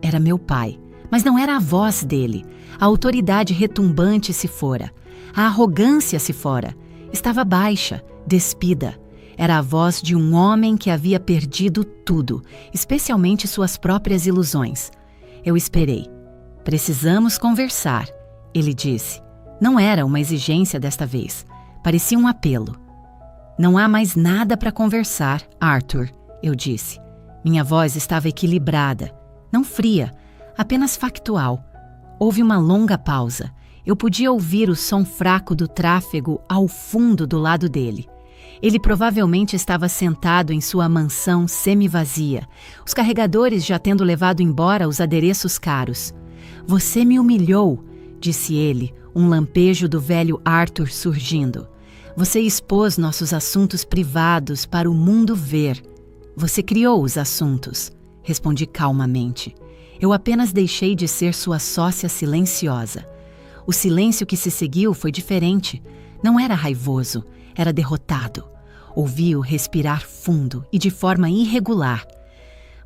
Era meu pai, mas não era a voz dele. A autoridade retumbante se fora. A arrogância se fora. Estava baixa, despida. Era a voz de um homem que havia perdido tudo, especialmente suas próprias ilusões. Eu esperei. Precisamos conversar, ele disse. Não era uma exigência desta vez. Parecia um apelo. Não há mais nada para conversar, Arthur, eu disse. Minha voz estava equilibrada, não fria, apenas factual. Houve uma longa pausa. Eu podia ouvir o som fraco do tráfego ao fundo do lado dele. Ele provavelmente estava sentado em sua mansão semi-vazia, os carregadores já tendo levado embora os adereços caros. Você me humilhou, disse ele, um lampejo do velho Arthur surgindo. Você expôs nossos assuntos privados para o mundo ver. Você criou os assuntos, respondi calmamente. Eu apenas deixei de ser sua sócia silenciosa. O silêncio que se seguiu foi diferente. Não era raivoso, era derrotado. Ouvi-o respirar fundo e de forma irregular.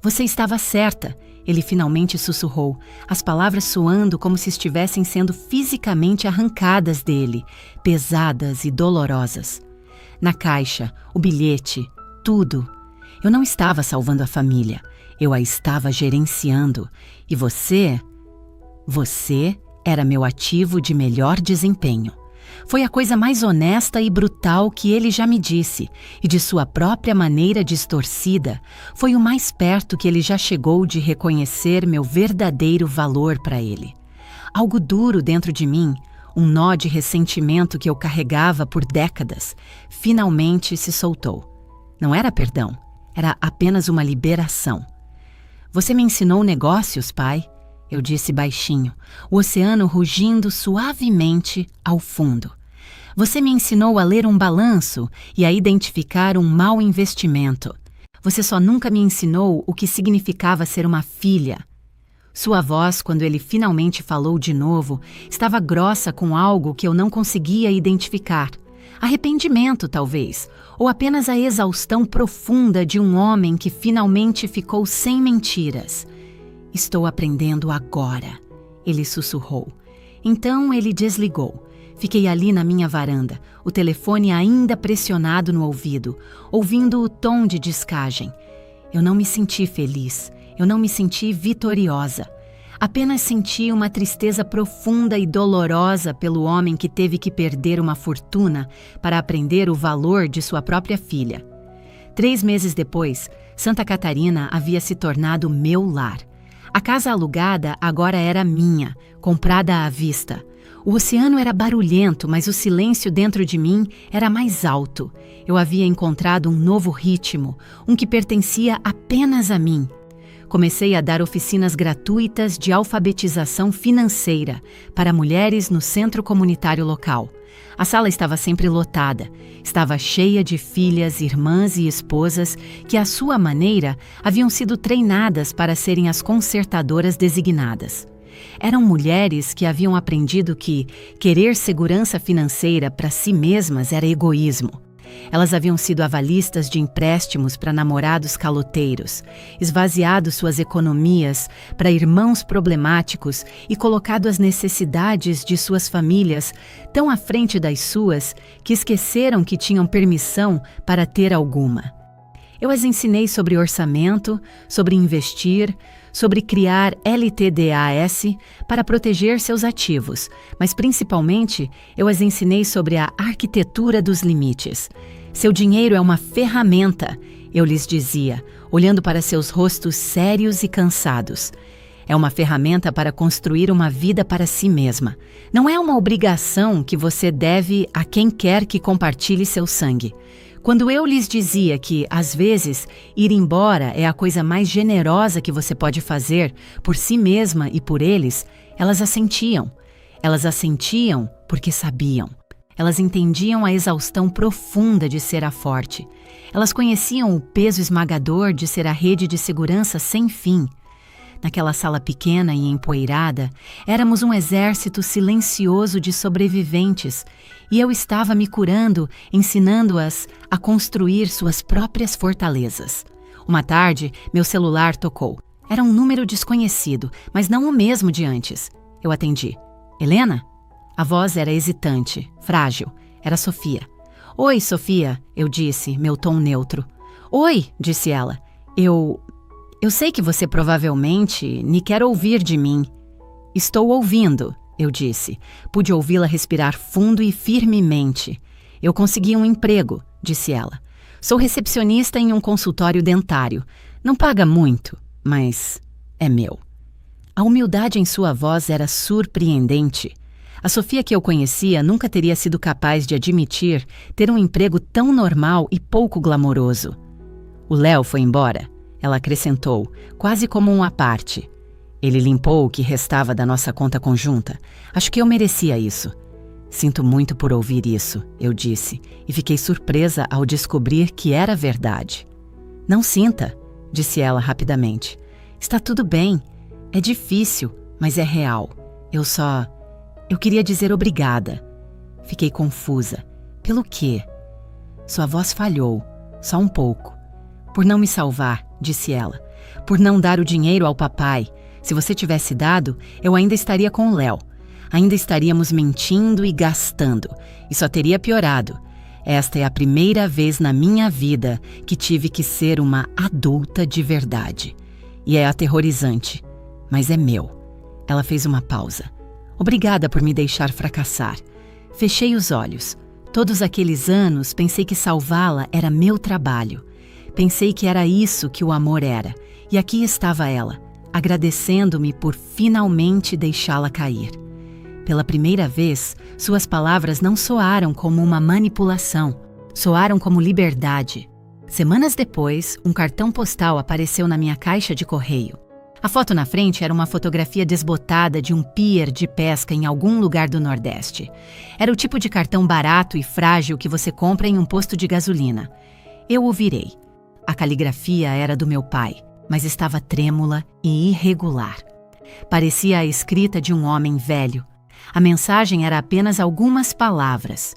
Você estava certa, ele finalmente sussurrou, as palavras soando como se estivessem sendo fisicamente arrancadas dele, pesadas e dolorosas. Na caixa, o bilhete, tudo. Eu não estava salvando a família, eu a estava gerenciando. E você era meu ativo de melhor desempenho. Foi a coisa mais honesta e brutal que ele já me disse, e de sua própria maneira distorcida, foi o mais perto que ele já chegou de reconhecer meu verdadeiro valor para ele. Algo duro dentro de mim, um nó de ressentimento que eu carregava por décadas, finalmente se soltou. Não era perdão, era apenas uma liberação. Você me ensinou negócios, pai? Eu disse baixinho, o oceano rugindo suavemente ao fundo. Você me ensinou a ler um balanço e a identificar um mau investimento. Você só nunca me ensinou o que significava ser uma filha. Sua voz, quando ele finalmente falou de novo, estava grossa com algo que eu não conseguia identificar. Arrependimento, talvez, ou apenas a exaustão profunda de um homem que finalmente ficou sem mentiras. Estou aprendendo agora, ele sussurrou. Então ele desligou. Fiquei ali na minha varanda, o telefone ainda pressionado no ouvido, ouvindo o tom de descagem. Eu não me senti feliz, eu não me senti vitoriosa. Apenas sentia uma tristeza profunda e dolorosa pelo homem que teve que perder uma fortuna para aprender o valor de sua própria filha. 3 meses depois, Santa Catarina havia se tornado meu lar. A casa alugada agora era minha, comprada à vista. O oceano era barulhento, mas o silêncio dentro de mim era mais alto. Eu havia encontrado um novo ritmo, um que pertencia apenas a mim. Comecei a dar oficinas gratuitas de alfabetização financeira para mulheres no centro comunitário local. A sala estava sempre lotada. Estava cheia de filhas, irmãs e esposas que, à sua maneira, haviam sido treinadas para serem as consertadoras designadas. Eram mulheres que haviam aprendido que querer segurança financeira para si mesmas era egoísmo. Elas haviam sido avalistas de empréstimos para namorados caloteiros, esvaziado suas economias para irmãos problemáticos e colocado as necessidades de suas famílias tão à frente das suas que esqueceram que tinham permissão para ter alguma. Eu as ensinei sobre orçamento, sobre investir, sobre criar LTDAS para proteger seus ativos, mas principalmente eu as ensinei sobre a arquitetura dos limites. Seu dinheiro é uma ferramenta, eu lhes dizia, olhando para seus rostos sérios e cansados. É uma ferramenta para construir uma vida para si mesma. Não é uma obrigação que você deve a quem quer que compartilhe seu sangue. Quando eu lhes dizia que, às vezes, ir embora é a coisa mais generosa que você pode fazer por si mesma e por eles, elas assentiam. Elas assentiam porque sabiam. Elas entendiam a exaustão profunda de ser a forte. Elas conheciam o peso esmagador de ser a rede de segurança sem fim. Naquela sala pequena e empoeirada, éramos um exército silencioso de sobreviventes, e eu estava me curando, ensinando-as a construir suas próprias fortalezas. Uma tarde, meu celular tocou. Era um número desconhecido, mas não o mesmo de antes. Eu atendi. Helena? A voz era hesitante, frágil. Era Sofia. Oi, Sofia, eu disse, meu tom neutro. Oi, disse ela. Eu sei que você provavelmente me quer ouvir de mim. Estou ouvindo, eu disse. Pude ouvi-la respirar fundo e firmemente. Eu consegui um emprego, disse ela. Sou recepcionista em um consultório dentário. Não paga muito, mas é meu. A humildade em sua voz era surpreendente. A Sofia que eu conhecia nunca teria sido capaz de admitir ter um emprego tão normal e pouco glamouroso. O Léo foi embora. Ela acrescentou, quase como um à parte. Ele limpou o que restava da nossa conta conjunta. Acho que eu merecia isso. Sinto muito por ouvir isso, eu disse, e fiquei surpresa ao descobrir que era verdade. Não sinta, disse ela rapidamente. Está tudo bem. É difícil, mas é real. Eu queria dizer obrigada. Fiquei confusa. Pelo quê? Sua voz falhou, só um pouco. Por não me salvar, disse ela. Por não dar o dinheiro ao papai. Se você tivesse dado, eu ainda estaria com o Léo. Ainda estaríamos mentindo e gastando. E só teria piorado. Esta é a primeira vez na minha vida que tive que ser uma adulta de verdade. E é aterrorizante. Mas é meu. Ela fez uma pausa. Obrigada por me deixar fracassar. Fechei os olhos. Todos aqueles anos pensei que salvá-la era meu trabalho. Pensei que era isso que o amor era. E aqui estava ela, agradecendo-me por finalmente deixá-la cair. Pela primeira vez, suas palavras não soaram como uma manipulação. Soaram como liberdade. Semanas depois, um cartão postal apareceu na minha caixa de correio. A foto na frente era uma fotografia desbotada de um pier de pesca em algum lugar do Nordeste. Era o tipo de cartão barato e frágil que você compra em um posto de gasolina. Eu o virei. A caligrafia era do meu pai, mas estava trêmula e irregular. Parecia a escrita de um homem velho. A mensagem era apenas algumas palavras.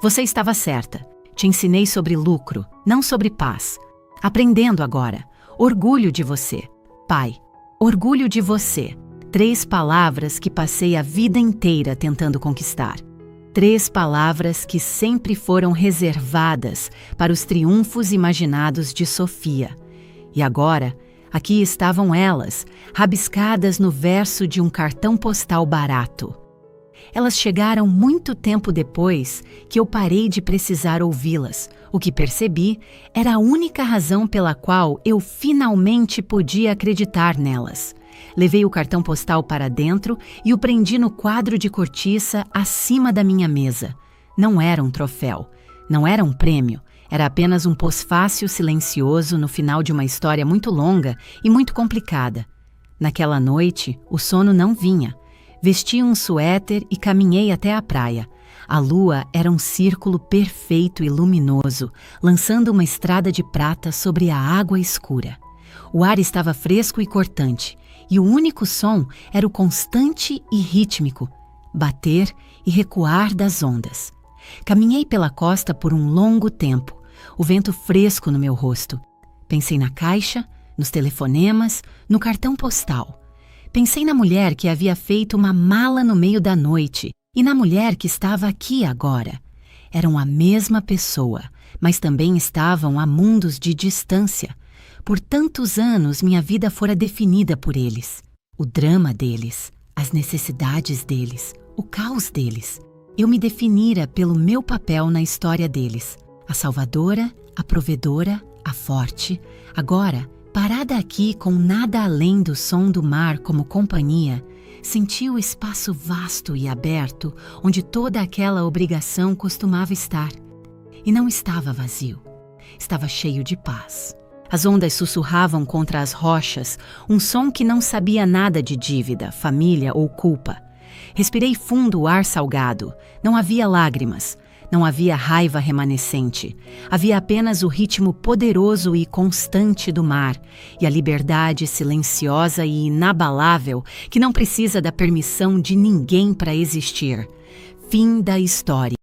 Você estava certa. Te ensinei sobre lucro, não sobre paz. Aprendendo agora. Orgulho de você. Pai, orgulho de você. 3 palavras que passei a vida inteira tentando conquistar. 3 palavras que sempre foram reservadas para os triunfos imaginados de Sofia. E agora, Aqui estavam elas, rabiscadas no verso de um cartão postal barato. Elas chegaram muito tempo depois que eu parei de precisar ouvi-las. O que percebi era a única razão pela qual eu finalmente podia acreditar nelas. Levei o cartão postal para dentro e o prendi no quadro de cortiça acima da minha mesa. Não era um troféu, não era um prêmio, era apenas um pós-fácil silencioso no final de uma história muito longa e muito complicada. Naquela noite, o sono não vinha. Vesti um suéter e caminhei até a praia. A lua era um círculo perfeito e luminoso, lançando uma estrada de prata sobre a água escura. O ar estava fresco e cortante, e o único som era o constante e rítmico, bater e recuar das ondas. Caminhei pela costa por um longo tempo, o vento fresco no meu rosto. Pensei na caixa, nos telefonemas, no cartão postal. Pensei na mulher que havia feito uma mala no meio da noite e na mulher que estava aqui agora. Eram a mesma pessoa, mas também estavam a mundos de distância. Por tantos anos minha vida fora definida por eles. O drama deles, as necessidades deles, o caos deles. Eu me definira pelo meu papel na história deles. A salvadora, a provedora, a forte. Agora, parada aqui com nada além do som do mar como companhia, senti o espaço vasto e aberto onde toda aquela obrigação costumava estar. E não estava vazio. Estava cheio de paz. As ondas sussurravam contra as rochas, um som que não sabia nada de dívida, família ou culpa. Respirei fundo o ar salgado. Não havia lágrimas. Não havia raiva remanescente. Havia apenas o ritmo poderoso e constante do mar e a liberdade silenciosa e inabalável que não precisa da permissão de ninguém para existir. Fim da história.